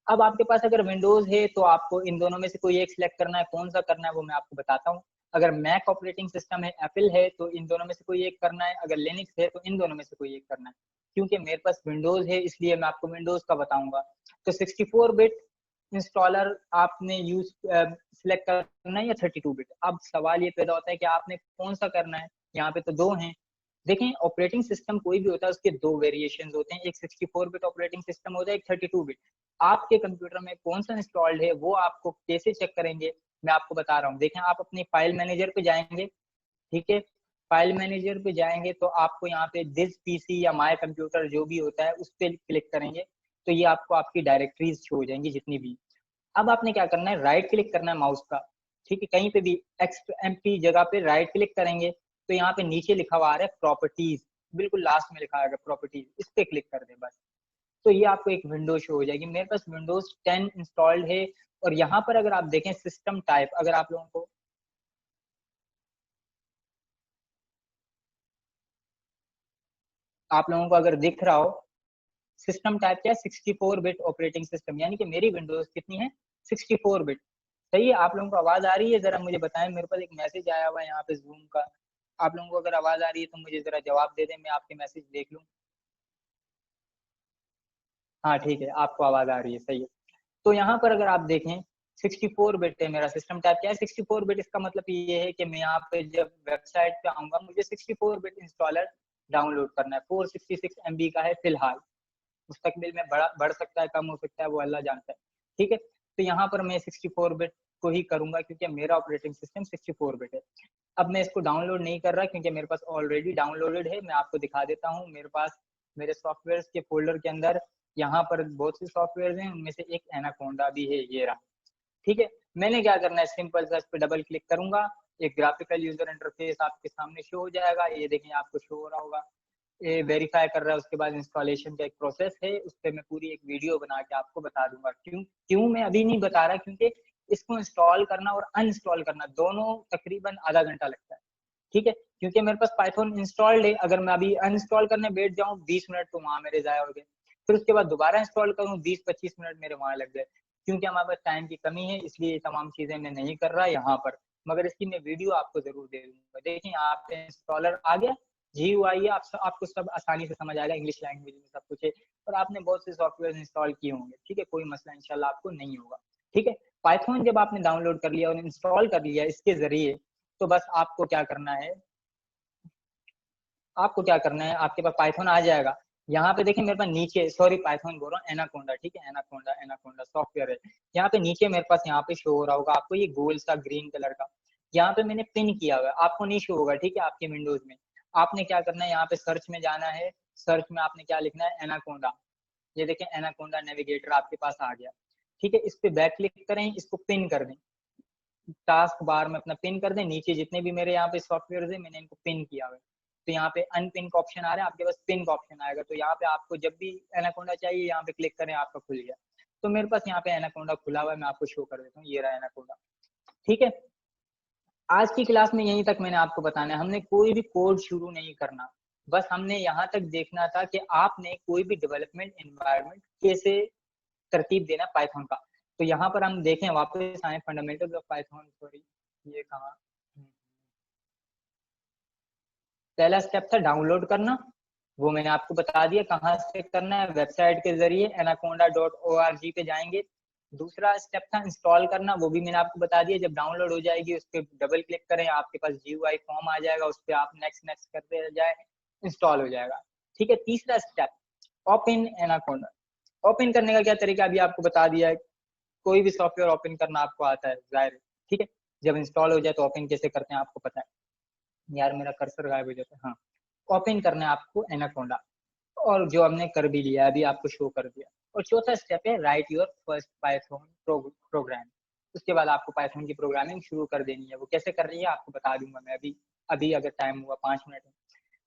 अब आपके पास अगर विंडोज है तो आपको इन दोनों में से कोई एक सिलेक्ट करना है, कौन सा करना है वो मैं आपको बताता हूँ। अगर मैक ऑपरेटिंग सिस्टम है, एप्पल है, तो इन दोनों में से कोई एक करना है। अगर लिनक्स है तो इन दोनों में से कोई एक करना है। क्योंकि मेरे पास विंडोज है इसलिए मैं आपको विंडोज का बताऊंगा। तो 64 बिट इंस्टॉलर आपने यूज सिलेक्ट करना है या 32 बिट। अब सवाल ये पैदा होता है कि आपने कौन सा करना है, यहाँ पे तो दो हैं। देखें ऑपरेटिंग सिस्टम कोई भी होता है उसके दो वेरिएशंस होते हैं, एक 64 बिट ऑपरेटिंग सिस्टम होता है, एक 32 बिट। आपके कंप्यूटर में कौन सा इंस्टॉल्ड है वो आपको कैसे चेक करेंगे, मैं आपको बता रहा हूँ। देखें आप अपनी फाइल मैनेजर पे जाएंगे, ठीक है, फाइल मैनेजर पे जाएंगे तो आपको यहाँ पे दिस पीसी या माय कंप्यूटर जो भी होता है उस पर क्लिक करेंगे तो ये आपको आपकी डायरेक्टरीज शो हो जाएंगी जितनी भी। अब आपने क्या करना है, राइट क्लिक करना है माउस का, ठीक है, कहीं पे भी एक्स एम्प्टी जगह पे राइट क्लिक करेंगे तो यहाँ पे नीचे लिखा हुआ आ रहा है प्रॉपर्टीज, बिल्कुल लास्ट में लिखा आएगा प्रॉपर्टीज, इस पे क्लिक कर दे बस। तो ये आपको एक विंडो शो हो जाएगी। मेरे पास विंडोज 10 इंस्टॉल्ड है और यहाँ पर अगर आप देखें सिस्टम टाइप, अगर आप लोगों को अगर दिख रहा हो, सिस्टम टाइप क्या है, 64 बिट ऑपरेटिंग सिस्टम, यानी कि मेरी विंडोज कितनी है, 64 बिट। सही है, आप लोगों को आवाज आ रही है, जरा मुझे बताएं। मेरे पास एक मैसेज आया हुआ है यहाँ पे जूम का, आप लोगों को अगर आवाज आ रही है तो मुझे जरा जवाब दे दें, मैं आपके मैसेज देख लूँ। हाँ ठीक है, आपको आवाज आ रही है, सही है। तो यहाँ पर अगर आप देखें 64 बिट है मेरा सिस्टम टाइप, क्या है 64 बिट। इसका मतलब ये है कि मैं यहाँ पे जब वेबसाइट पे आऊंगा मुझे 64 बिट इंस्टॉलर डाउनलोड करना है। 466 MB का है फिलहाल, मुस्तकबिल में बढ़ सकता है, कम हो सकता है, वो अल्लाह जानता है, ठीक है। तो यहाँ पर मैं 64 बिट को ही करूंगा क्योंकि मेरा ऑपरेटिंग सिस्टम 64 बिट है। अब मैं इसको डाउनलोड नहीं कर रहा क्योंकि मेरे पास ऑलरेडी डाउनलोडेड है। मैं आपको दिखा देता हूँ, मेरे पास मेरे सॉफ्टवेयर के फोल्डर के अंदर यहाँ पर बहुत से सॉफ्टवेयर हैं, उनमें से एक एनाकोंडा भी है, ये रहा, ठीक है। मैंने क्या करना है, सिंपल सा इस पर डबल क्लिक करूंगा, एक ग्राफिकल यूजर इंटरफेस आपके सामने शो हो जाएगा। ये देखें आपको शो हो रहा होगा, ये वेरीफाई कर रहा है। उसके बाद इंस्टॉलेशन का एक प्रोसेस है, उस पर मैं पूरी एक वीडियो बना के आपको बता दूंगा। क्यों क्यों मैं अभी नहीं बता रहा, क्योंकि इसको इंस्टॉल करना और अनइंस्टॉल करना दोनों तकरीबन आधा घंटा लगता है, ठीक है। क्योंकि मेरे पास पाइथन इंस्टॉल्ड है, अगर मैं अभी अनइंस्टॉल करने बैठ जाऊं 20 मिनट तो वहां मेरे जाया हो गए, फिर उसके बाद दोबारा इंस्टॉल करूं 20-25 मिनट मेरे वहां लग गए। क्योंकि हमारे पास टाइम की कमी है इसलिए ये तमाम चीजें मैं नहीं कर रहा यहाँ पर, मगर इसकी मैं वीडियो आपको जरूर दे दूंगा। देखिए आप इंस्टॉलर आ गया, GUI है, आपको सब आसानी से समझ आएगा, इंग्लिश लैंग्वेज में सब कुछ है। और आपने बहुत से सॉफ्टवेयर इंस्टॉल किए होंगे, ठीक है, कोई मसला इंशाल्लाह आपको नहीं होगा, ठीक है। पाइथन जब आपने डाउनलोड कर लिया और इंस्टॉल कर लिया इसके जरिए, तो बस आपको क्या करना है, आपके पास पाइथन आ जाएगा। यहाँ पे देखिए मेरे पास नीचे, सॉरी पाइथन बोल रहा हूँ, एनाकोंडा, ठीक है, एनाकोंडा सॉफ्टवेयर है। यहाँ पे नीचे मेरे पास यहाँ पे शो हो रहा होगा आपको, ये गोल सा ग्रीन कलर का, यहाँ पे मैंने पिन किया हुआ है, आपको नहीं शो होगा, ठीक है, आपके विंडोज में। आपने क्या करना है, यहाँ पे सर्च में जाना है, सर्च में आपने क्या लिखना है, एनाकोंडा, ये देखें एनाकोंडा नेविगेटर आपके पास आ गया, ठीक है। इस पे बैक क्लिक करें, इसको पिन कर दें, टास्क बार में अपना पिन कर दें। नीचे जितने भी मेरे यहाँ पे सॉफ्टवेयर है मैंने इनको पिन किया हुआ है, तो यहाँ पे अनपिन का ऑप्शन आ रहा है, आपके पास पिन का ऑप्शन आएगा, तो यहाँ पे आपको जब भी एनाकोंडा चाहिए यहाँ पे क्लिक करें, आपका खुल गया। तो मेरे पास यहाँ पे एनाकोंडा खुला हुआ है, मैं आपको शो कर देता हूँ, ये रहा एनाकोंडा, ठीक है। आज की क्लास में यहीं तक मैंने आपको बताना है, हमने कोई भी कोड शुरू नहीं करना, बस हमने यहाँ तक देखना था कि आपने कोई भी डेवलपमेंट एनवायरनमेंट कैसे तरतीब देना पाइथन का। तो यहाँ पर हम देखें, वापस आए फंडामेंटल्स ऑफ पाइथन, सॉरी ये कहाँ, पहला स्टेप था डाउनलोड करना, वो मैंने आपको बता दिया कहाँ से करना है, वेबसाइट के जरिए anaconda.org पे जाएंगे। दूसरा स्टेप था इंस्टॉल करना, वो भी मैंने आपको बता दिया, जब डाउनलोड हो जाएगी उस पर डबल क्लिक करें, आपके पास GUI फॉर्म आ जाएगा, उस पर आप नेक्स्ट नेक्स्ट करते जाए, इंस्टॉल हो जाएगा, ठीक है। तीसरा स्टेप ओपन एनाकोंडा, ओपन करने का क्या तरीका अभी आपको बता दिया है, कोई भी सॉफ्टवेयर ओपन करना आपको आता है जाहिर है, ठीक है। जब इंस्टॉल हो जाए तो ओपन कैसे करते हैं आपको पता है, यार मेरा कर्सर गायब हो जाता है, हाँ। ओपन करना है आपको एनाकोंडा, और जो हमने कर भी लिया अभी आपको शो कर दिया। और चौथा स्टेप है right your first Python programme, उसके बाद आपको पाइथन की प्रोग्रामिंग शुरू कर देनी है। वो कैसे कर रही है आपको बता दूंगा मैं अभी अभी अगर टाइम हुआ 5 मिनट में।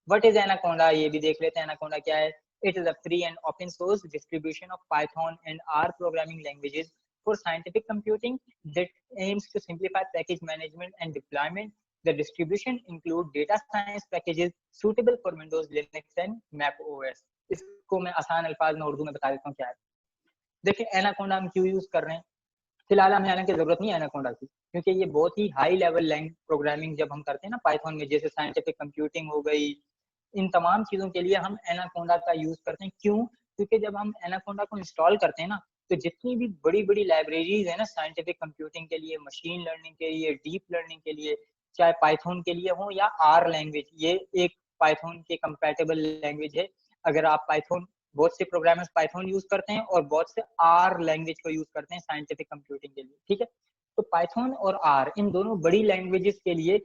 व्हाट इज एनाकोंडा, ये भी देख लेते हैं एनाकोंडा क्या है। It is a free and open source distribution of Python and R programming languages for scientific computing that aims to simplify package management and deployment. The distribution include data science packages suitable for Windows, Linux and Mac OS. इसको मैं आसान अल्फाज में उर्दू में बता देता हूँ क्या है। देखिए एनाकोंडा हम क्यों यूज कर रहे हैं, फिलहाल हमें आने की जरूरत नहीं है एनाकोंडा की, क्योंकि ये बहुत ही हाई लेवल लैंग्वेज प्रोग्रामिंग जब हम करते हैं ना पाइथन में, जैसे साइंटिफिक कंप्यूटिंग हो गई, इन तमाम चीजों के लिए हम एनाकोंडा का यूज करते हैं। क्यों, क्योंकि जब हम एनाकोंडा को इंस्टॉल करते हैं ना, तो जितनी भी बड़ी बड़ी लाइब्रेरीज है ना साइंटिफिक कंप्यूटिंग के लिए, मशीन लर्निंग के लिए, डीप लर्निंग के लिए, चाहे पाइथन के लिए हो या आर लैंग्वेज, ये एक पाइथन के कंपैटिबल लैंग्वेज है। अगर आप पाइथन, बहुत से प्रोग्रामर्स पाइथन यूज करते हैं और बहुत से आर लैंग्वेज को यूज करते हैं साइंटिफिक कंप्यूटिंग के लिए, ठीक है। तो पाइथन और आर इन दोनों बड़ी लैंग्वेजेस के लिए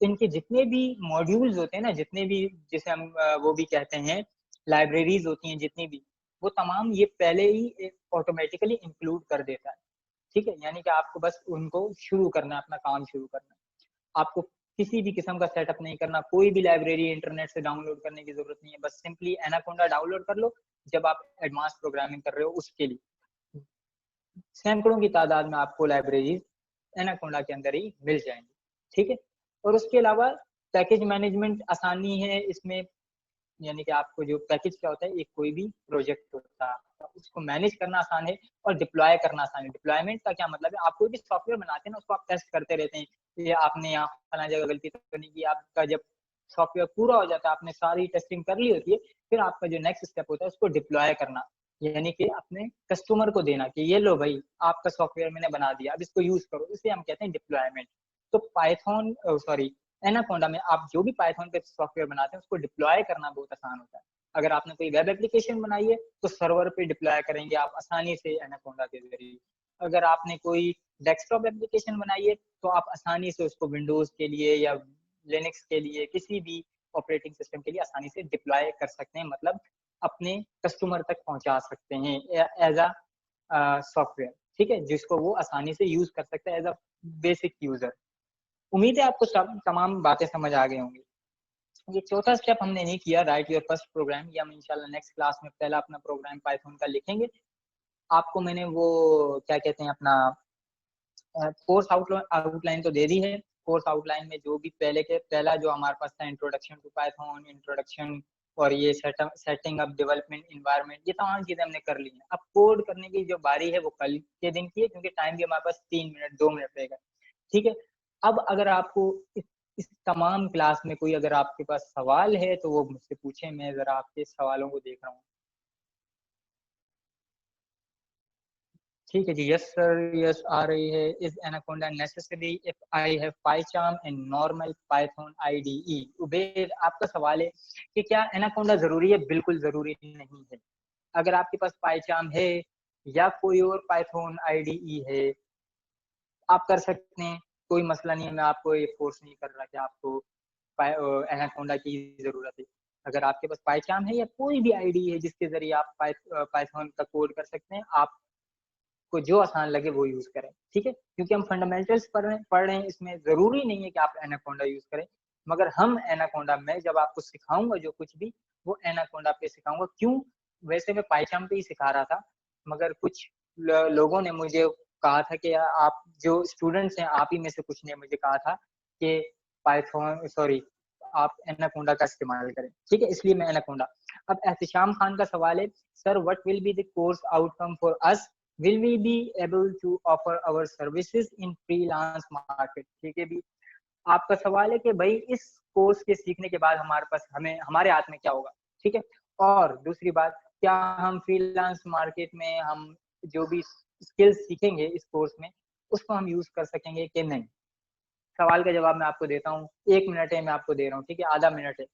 इनके जितने भी मॉड्यूल्स होते हैं ना, जितने भी जिसे हम वो भी कहते हैं लाइब्रेरीज होती हैं जितनी भी, वो तमाम ये पहले ही ऑटोमेटिकली इंक्लूड कर देता है, ठीक है। यानी कि आपको बस उनको शुरू करना है, अपना काम शुरू करना है, आपको किसी भी किस्म का सेटअप नहीं करना, कोई भी लाइब्रेरी इंटरनेट से डाउनलोड करने की जरूरत नहीं है, बस सिंपली एनाकोंडा डाउनलोड कर लो जब आप एडवांस प्रोग्रामिंग कर रहे हो उसके लिए। सैकड़ों की तादाद में आपको लाइब्रेरीज एनाकोंडा के अंदर ही मिल जाएंगी, ठीक है। और उसके अलावा पैकेज मैनेजमेंट आसानी है इसमें, यानी कि आपको जो पैकेज क्या होता है, एक कोई भी प्रोजेक्ट होता है उसको मैनेज करना आसान है और डिप्लॉय करना आसान है। डिप्लॉयमेंट का क्या मतलब है, आप कोई भी सॉफ्टवेयर बनाते हैं ना, उसको आप टेस्ट करते रहते हैं, ये आपने यहाँ फला जगह गलती तो नहीं की, आपका जब सॉफ्टवेयर पूरा हो जाता है, आपने सारी टेस्टिंग कर ली होती है, फिर आपका जो नेक्स्ट स्टेप होता है उसको डिप्लॉय करना, यानी कि अपने कस्टमर को देना कि ये लो भाई आपका सॉफ्टवेयर मैंने बना दिया, अब इसको यूज करो, इसे हम कहते हैं डिप्लॉयमेंट। तो पाइथन सॉरी एनाकोंडा में आप जो भी पाइथन पे सॉफ्टवेयर बनाते हैं उसको डिप्लॉय करना बहुत आसान होता है। अगर आपने कोई वेब एप्लीकेशन बनाई है तो सर्वर पे डिप्लॉय करेंगे आप आसानी से एनाकोंडा के जरिए। अगर आपने कोई डेस्कटॉप एप्लीकेशन बनाई है तो आप आसानी से उसको विंडोज के लिए या लिनक्स के लिए, किसी भी ऑपरेटिंग सिस्टम के लिए आसानी से डिप्लॉय कर सकते हैं, मतलब अपने कस्टमर तक पहुंचा सकते हैं एज अ सॉफ्टवेयर, ठीक है, जिसको वो आसानी से यूज कर सकते हैं एज अ बेसिक यूजर। उम्मीद है आपको सब तमाम बातें समझ आ गई होंगी। ये चौथा स्टेप हमने नहीं किया, राइट योर फर्स्ट प्रोग्राम, या हम इंशाल्लाह नेक्स्ट क्लास में पहला अपना प्रोग्राम पाइथन का लिखेंगे। आपको मैंने वो क्या कहते हैं अपना कोर्स आउटलाइन तो दे दी है। कोर्स आउटलाइन में जो भी पहला जो हमारे पास था इंट्रोडक्शन टू पाइथन, इंट्रोडक्शन और ये सेटिंग अप डेवलपमेंट इन्वायरमेंट, ये तमाम चीजें हमने कर ली हैं। अब कोड करने की जो बारी है वो कल के दिन की है, क्योंकि टाइम भी हमारे पास 3 मिनट 2 मिनट रहेगा, ठीक है। अब अगर आपको इस तमाम क्लास में कोई अगर आपके पास सवाल है तो वो मुझसे पूछें, मैं जरा आपके सवालों को देख रहा हूँ। ठीक है जी, यस सर, यस आ रही है। Is Anaconda necessary if I have PyCharm and normal Python IDE. Ubaid, आपका सवाल है कि क्या एनाकोंडा जरूरी है? बिल्कुल जरूरी नहीं है। अगर आपके पास पाइचार्म है या कोई और पाइथन आईडीई है, आप कर सकते हैं, कोई मसला नहीं है। मैं आपको ये फोर्स नहीं कर रहा कि आपको एनाकोंडा की जरूरत है। अगर आपके पास पाइचाम है या कोई भी आईडी है जिसके जरिए आप पाइथन का कोड कर सकते हैं, आपको जो आसान लगे वो यूज करें, ठीक है। क्योंकि हम फंडामेंटल्स पढ़ रहे हैं, इसमें जरूरी नहीं है कि आप एनाकोंडा यूज करें, मगर हम एनाकोंडा में जब आपको सिखाऊंगा जो कुछ भी, वो एनाकोंडा पे सिखाऊंगा। क्यों? वैसे मैं पाइचाम पे ही सिखा रहा था, मगर कुछ लोगों ने मुझे कहा था कि आप जो स्टूडेंट्स हैं, आप ही में से कुछ ने मुझे कहा था कि पाइथन सॉरी आप एनाकोंडा का इस्तेमाल करें, ठीक है, इसलिए मैं एनाकोंडा। अब एहतिशाम खान का सवाल है, sir what will be the course outcome for us, will we be able to offer our services in freelance market. ठीक है भी, आपका सवाल है कि भाई इस कोर्स के सीखने के बाद हमारे पास हमारे हाथ में क्या होगा, ठीक है। और दूसरी बात, क्या हम फ्रीलांस मार्केट में हम जो भी स्किल्स सीखेंगे इस कोर्स में, उसको हम यूज कर सकेंगे कि नहीं। सवाल का जवाब मैं आपको देता हूँ, 1 मिनट है मैं आपको दे रहा हूँ, ठीक है, आधा मिनट है।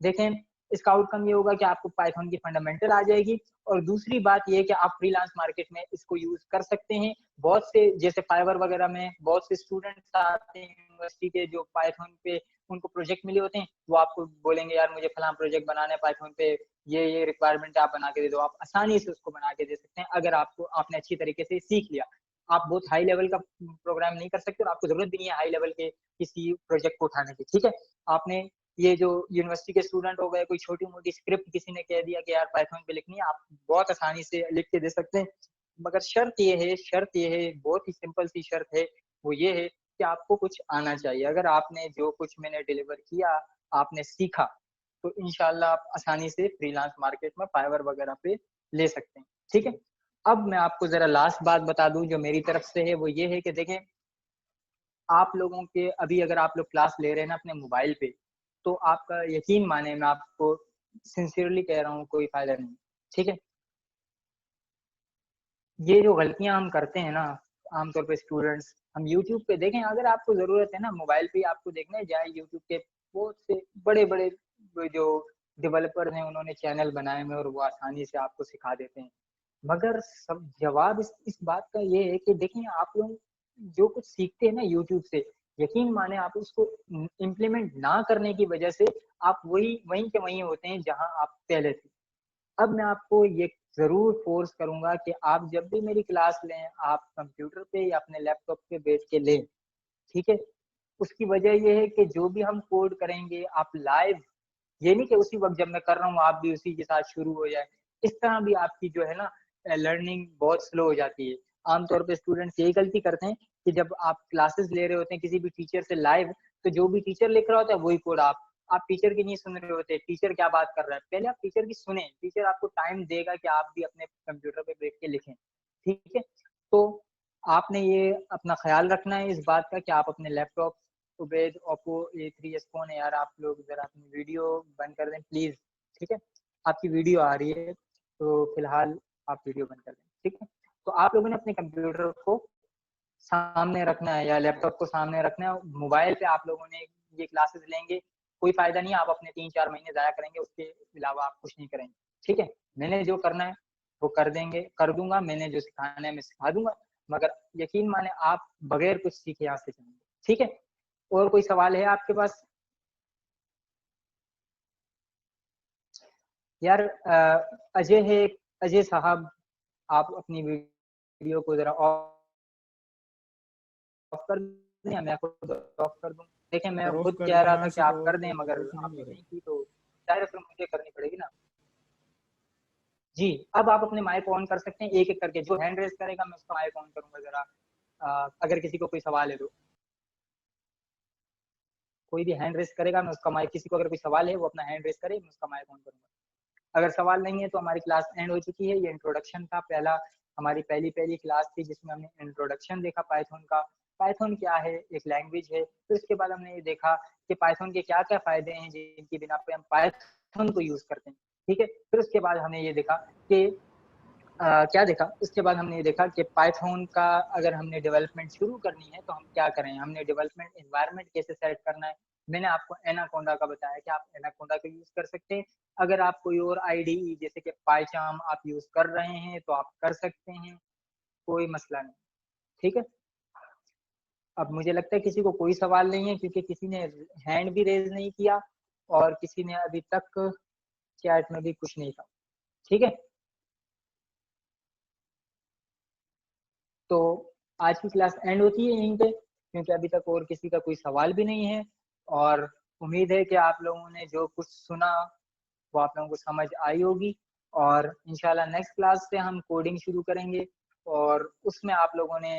देखें, इसका आउटकम ये होगा कि आपको पाइथन की फंडामेंटल आ जाएगी, और दूसरी बात ये है कि आप फ्रीलांस मार्केट में इसको यूज कर सकते हैं। बहुत से जैसे फाइवर वगैरह में बहुत से स्टूडेंट्स आते हैं यूनिवर्सिटी के, जो पाइथन पे उनको प्रोजेक्ट मिले होते हैं, वो आपको बोलेंगे यार मुझे फलां प्रोजेक्ट बनाना है पाइथन पे, ये रिक्वायरमेंट आप बना के दे दो। आप आसानी से उसको बना के दे सकते हैं अगर आपने अच्छी तरीके से सीख लिया। आप बहुत हाई लेवल का प्रोग्राम नहीं कर सकते, और आपको जरूरत भी नहीं है हाई लेवल के किसी प्रोजेक्ट को उठाने की, ठीक है। आपने ये जो यूनिवर्सिटी के स्टूडेंट हो गए, कोई छोटी मोटी स्क्रिप्ट किसी ने कह दिया कि यार पाइथन पे लिखनी है, आप बहुत आसानी से लिख के दे सकते हैं। मगर शर्त ये है, बहुत ही सिंपल सी शर्त है, वो ये है कि आपको कुछ आना चाहिए। अगर आपने जो कुछ मैंने डिलीवर किया, आपने सीखा, तो इंशाल्लाह आप आसानी से फ्रीलांस मार्केट में फाइवर वगैरह पे ले सकते हैं, ठीक है। अब मैं आपको जरा लास्ट बात बता दूं जो मेरी तरफ से है, वो ये है कि देखें, आप लोगों के अभी अगर आप लोग क्लास ले रहे हैं ना अपने मोबाइल पे, तो आपका यकीन माने, मैं आपको सिंसियरली कह रहा हूँ, कोई फायदा नहीं, ठीक है। ये जो गलतियां हम करते हैं ना आमतौर पे स्टूडेंट्स, हम यूट्यूब पे देखें, अगर आपको जरूरत है ना मोबाइल पे आपको देखना है, जाए यूट्यूब के बहुत से बड़े बड़े जो डेवलपर हैं उन्होंने चैनल बनाए हुए और वो आसानी से आपको सिखा देते हैं। मगर सब जवाब इस बात का ये है कि देखें, आप लोग जो कुछ सीखते हैं ना यूट्यूब से, यकीन माने आप उसको इम्प्लीमेंट ना करने की वजह से आप वहीं के वहीं होते हैं जहां आप पहले थे। अब मैं आपको ये जरूर फोर्स करूंगा कि आप जब भी मेरी क्लास लें, आप कंप्यूटर पे या अपने लैपटॉप पे बैठ के लें, ठीक है। उसकी वजह ये है कि जो भी हम कोड करेंगे आप लाइव, ये नहीं कि उसी वक्त जब मैं कर रहा हूँ आप भी उसी के साथ शुरू हो जाए, इस तरह भी आपकी जो है ना लर्निंग बहुत स्लो हो जाती है। आमतौर पे स्टूडेंट्स यही गलती करते हैं कि जब आप क्लासेस ले रहे होते हैं किसी भी टीचर से लाइव, तो जो भी टीचर लिख रहा होता है वही कोड आप टीचर की नहीं सुन रहे होते, टीचर क्या बात कर रहा है, पहले आप टीचर की सुने, टीचर आपको टाइम देगा कि आप भी अपने कंप्यूटर पे बैठ के लिखें, ठीक है। तो आपने ये अपना ख्याल रखना है इस बात का कि आप अपने laptop, Ubaid Oppo A3s phone है यार, आप लोग जरा अपनी वीडियो बंद कर दें प्लीज, ठीक है। आपकी वीडियो आ रही है, तो फिलहाल आप वीडियो बंद कर दें, ठीक है। तो आप लोगों ने अपने कंप्यूटर को सामने रखना है या लैपटॉप को सामने रखना है। मोबाइल पे आप लोगों ने ये क्लासेस लेंगे, कोई फायदा नहीं, आप अपने 3-4 महीने जाया करेंगे, उसके अलावा आप कुछ नहीं करेंगे, ठीक है। मैंने जो करना है वो कर दूंगा, मैंने जो सिखाना है मैं सिखा दूंगा, मगर यकीन माने आप बगैर कुछ सीखे यहाँ से जाएंगे, ठीक है। और कोई सवाल है आपके पास? यार अजय है, अजय साहब, आप अपनी वीडियो को जरा ऑफ कर दें या मैं खुद ऑफ कर दूं? देखें, मैं सर ऑफ खुद कर कह दो, रहा यहाँ था कि से आप तो कर ऑफ दें, मगर ऑफ नहीं आपने हो रही। नहीं की, तो जाहिर है फिर मुझे करनी पड़ेगी ना। जी, अब आप अपने माइक ऑन कर सकते हैं एक एक करके, जो हैंड रेज करेगा मैं उसका माइक ऑन करूंगा जरा। अगर किसी को कोई सवाल है तो, कोई भी हैंड रेज करेगा मैं उसका माइक, किसी को अगर कोई सवाल है वो अपना हैंड रेज करे, मैं उसका माइक ऑन करूंगा। अगर सवाल नहीं है तो हमारी क्लास एंड हो चुकी है। ये इंट्रोडक्शन था, हमारी पहली क्लास थी जिसमें हमने इंट्रोडक्शन देखा पाइथन का, पाइथन क्या है, एक लैंग्वेज है। तो इसके बाद हमने ये देखा कि पाइथन के क्या क्या फायदे हैं जिनकी बिना पे हम पाइथन को यूज करते हैं, ठीक है। फिर उसके बाद हमने ये देखा कि क्या देखा, उसके बाद हमने ये देखा कि पाइथन का अगर हमने डेवलपमेंट शुरू करनी है तो हम क्या करें, हमने डेवलपमेंट एनवायरनमेंट कैसे सेट करना है। मैंने आपको एनाकोंडा का बताया कि आप एनाकोंडा का यूज कर सकते हैं। अगर आप कोई और आईडी जैसे कि पाइचाम आप यूज कर रहे हैं तो आप कर सकते हैं, कोई मसला नहीं, ठीक है। अब मुझे लगता है किसी को कोई सवाल नहीं है, क्योंकि किसी ने हैंड भी रेज नहीं किया और किसी ने अभी तक चैट में भी कुछ नहीं था, ठीक है। तो आज की क्लास एंड होती है यहीं पे, क्योंकि अभी तक और किसी का कोई सवाल भी नहीं है, और उम्मीद है कि आप लोगों ने जो कुछ सुना वो आप लोगों को समझ आई होगी। और इंशाल्लाह नेक्स्ट क्लास से हम कोडिंग शुरू करेंगे, और उसमें आप लोगों ने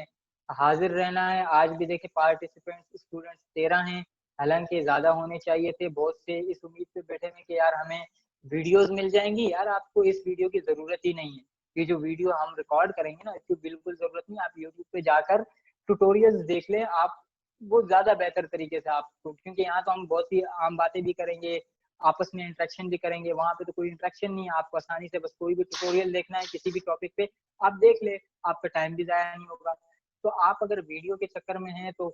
हाजिर रहना है। आज भी देखे पार्टिसिपेंट्स स्टूडेंट्स 13 हैं, हालांकि ज़्यादा होने चाहिए थे। बहुत से इस उम्मीद पे बैठे हैं कि यार हमें वीडियोस मिल जाएंगी। यार आपको इस वीडियो की ज़रूरत ही नहीं है। ये जो वीडियो हम रिकॉर्ड करेंगे ना, इसकी बिल्कुल ज़रूरत नहीं। आप यूट्यूब पे जाकर ट्यूटोरियल्स देख लें, आप वो ज़्यादा बेहतर तरीके से आपको, क्योंकि यहाँ तो हम बहुत सी आम बातें भी करेंगे, आपस में इंटरेक्शन भी करेंगे। वहाँ पे तो कोई इंटरेक्शन नहीं है, आपको आसानी से बस कोई भी ट्यूटोरियल देखना है किसी भी टॉपिक पे, आप देख ले, आपका टाइम भी ज़ाया नहीं होगा। तो आप अगर वीडियो के चक्कर में हैं तो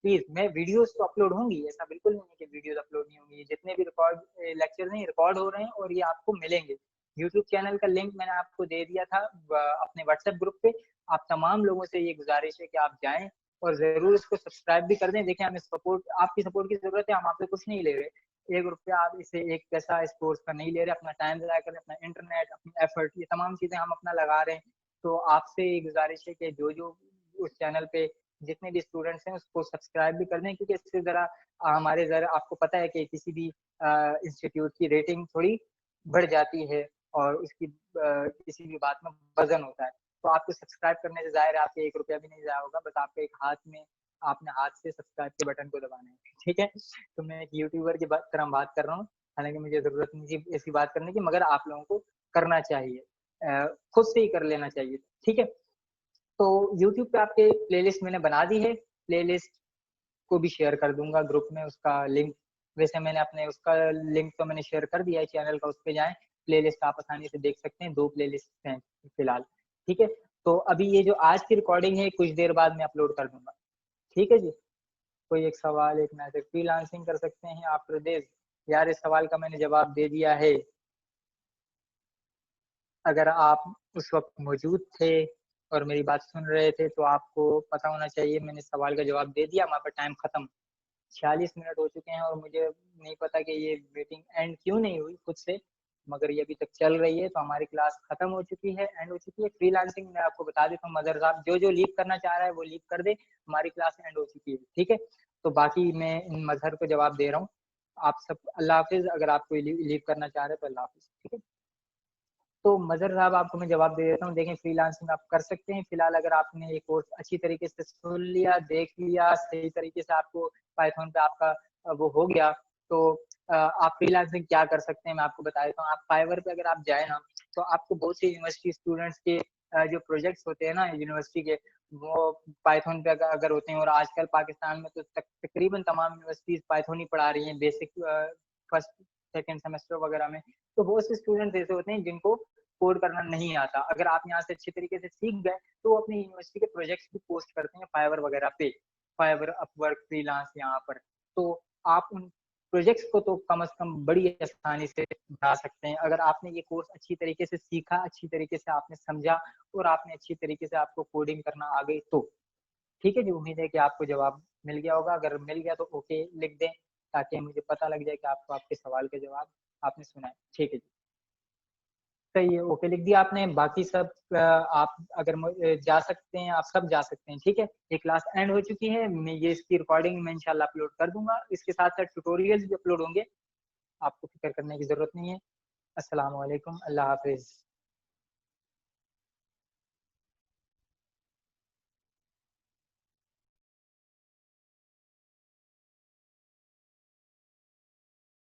प्लीज, मैं वीडियोस तो अपलोड होंगी, ऐसा बिल्कुल नहीं है कि वीडियोस अपलोड नहीं होंगी। जितने भी रिकॉर्ड लेक्चर नहीं रिकॉर्ड हो रहे हैं, और ये आपको मिलेंगे। यूट्यूब चैनल का लिंक मैंने आपको दे दिया था अपने व्हाट्सएप ग्रुप पे। आप तमाम लोगों से ये गुजारिश है कि आप जाएं और जरूर इसको सब्सक्राइब भी कर दें। देखिए, हमें सपोर्ट, आपकी सपोर्ट की जरूरत है। हम आपसे कुछ नहीं ले रहे, 1 रुपया आप इसे एक पैसा इस कोर्स का नहीं ले रहे। अपना टाइम ज़ाया कर रहे हैं, अपना इंटरनेट, अपनी एफर्ट, ये तमाम चीज़ें हम अपना लगा रहे हैं। तो आपसे ये गुजारिश है कि जो जो उस चैनल पे जितने भी स्टूडेंट्स हैं उसको सब्सक्राइब भी कर दें, क्योंकि इससे ज़रा हमारे ज़रा, आपको पता है कि किसी भी इंस्टीट्यूट की रेटिंग थोड़ी बढ़ जाती है, और उसकी किसी भी बात में वजन होता है। तो आपको सब्सक्राइब करने से ज़ाहिर है आपके 1 रुपया भी नहीं ज़ाया होगा, बस आपके एक हाथ में, आपने हाथ से सब्सक्राइब के बटन को दबाना है, ठीक है। तो मैं एक यूट्यूबर की तरह बात कर रहा हूँ, हालांकि मुझे ज़रूरत नहीं थी ऐसी बात करने की, मगर आप लोगों को करना चाहिए, खुद से ही कर लेना चाहिए, ठीक है। तो यूट्यूब पे आपके प्लेलिस्ट मैंने बना दी है, प्लेलिस्ट को भी शेयर कर दूंगा ग्रुप में, उसका लिंक। वैसे मैंने अपने उसका लिंक तो मैंने शेयर कर दिया है चैनल का, उस पे जाएं, प्लेलिस्ट आप आसानी से देख सकते हैं। 2 प्लेलिस्ट हैं फिलहाल, ठीक है। तो अभी ये जो आज की रिकॉर्डिंग है कुछ देर बाद मैं अपलोड कर दूंगा, ठीक है जी। कोई एक सवाल, एक मैसेज, फ्रीलांसिंग कर सकते हैं आप प्रदेश? यार इस सवाल का मैंने जवाब दे दिया है। अगर आप उस वक्त मौजूद थे और मेरी बात सुन रहे थे तो आपको पता होना चाहिए, मैंने सवाल का जवाब दे दिया। हमारा टाइम खत्म, 46 मिनट हो चुके हैं, और मुझे नहीं पता कि ये मीटिंग एंड क्यों नहीं हुई खुद से, मगर ये अभी तक चल रही है। तो हमारी क्लास खत्म हो चुकी है, एंड हो चुकी है। फ्रीलांसिंग मैं आपको बता देता हूँ, मदर साहब जो जो लीव करना चाह रहा है वो लीव कर दे, हमारी क्लास एंड हो चुकी है, ठीक है। तो बाकी मैं इन मजहर को जवाब दे रहा हूँ। आप सब अल्लाह हाफिज। अगर आप कोई लीव करना चाह रहे हैं तो अल्लाह हाफिज, ठीक है। तो मजहर साहब आपको मैं जवाब दे देता हूँ। देखें, फ्रीलांसिंग आप कर सकते हैं फिलहाल, अगर आपने ये कोर्स अच्छी तरीके से सुन लिया, देख लिया, सही तरीके से आपको पाइथन पे आपका वो हो गया, तो आप फ्रीलांसिंग क्या कर सकते हैं मैं आपको बता देता हूँ। आप फाइवर पे अगर आप जाए ना, तो आपको बहुत सी यूनिवर्सिटी स्टूडेंट्स के जो प्रोजेक्ट्स होते हैं ना यूनिवर्सिटी के, वो पाइथन पे अगर होते हैं। और आजकल पाकिस्तान में तो तकरीबन तमाम यूनिवर्सिटीज पाइथन ही पढ़ा रही हैं, बेसिक फर्स्ट सेकेंड सेमेस्टर वगैरह में। तो बहुत से स्टूडेंट्स ऐसे होते हैं जिनको कोड करना नहीं आता। अगर आप यहाँ से अच्छे तरीके से सीख गए तो वो अपनी यूनिवर्सिटी के प्रोजेक्ट्स भी पोस्ट करते हैं फाइवर वगैरह पे, फाइवर, अपवर्क, फ्रीलांस यहाँ पर। तो आप उन प्रोजेक्ट्स को तो कम से कम बड़ी आसानी से बना सकते हैं, अगर आपने ये कोर्स अच्छी तरीके से सीखा, अच्छी तरीके से आपने समझा, और आपने अच्छी तरीके से आपको कोडिंग करना आ गई तो, ठीक है जी। उम्मीद है कि आपको जवाब मिल गया होगा। अगर मिल गया तो ओके लिख दें, ताकि मुझे पता लग जाए कि आपको आपके सवाल के जवाब आपने सुना है, ठीक है जी। सही है, ओके लिख दिया आपने। बाकी सब आप अगर जा सकते हैं, आप सब जा सकते हैं, ठीक है। ये क्लास एंड हो चुकी है। मैं ये इसकी रिकॉर्डिंग में इंशाल्लाह अपलोड कर दूंगा, इसके साथ साथ ट्यूटोरियल्स भी अपलोड होंगे, आपको फिक्र करने की जरूरत नहीं है। अस्सलाम वालेकुम, अल्लाह हाफिज।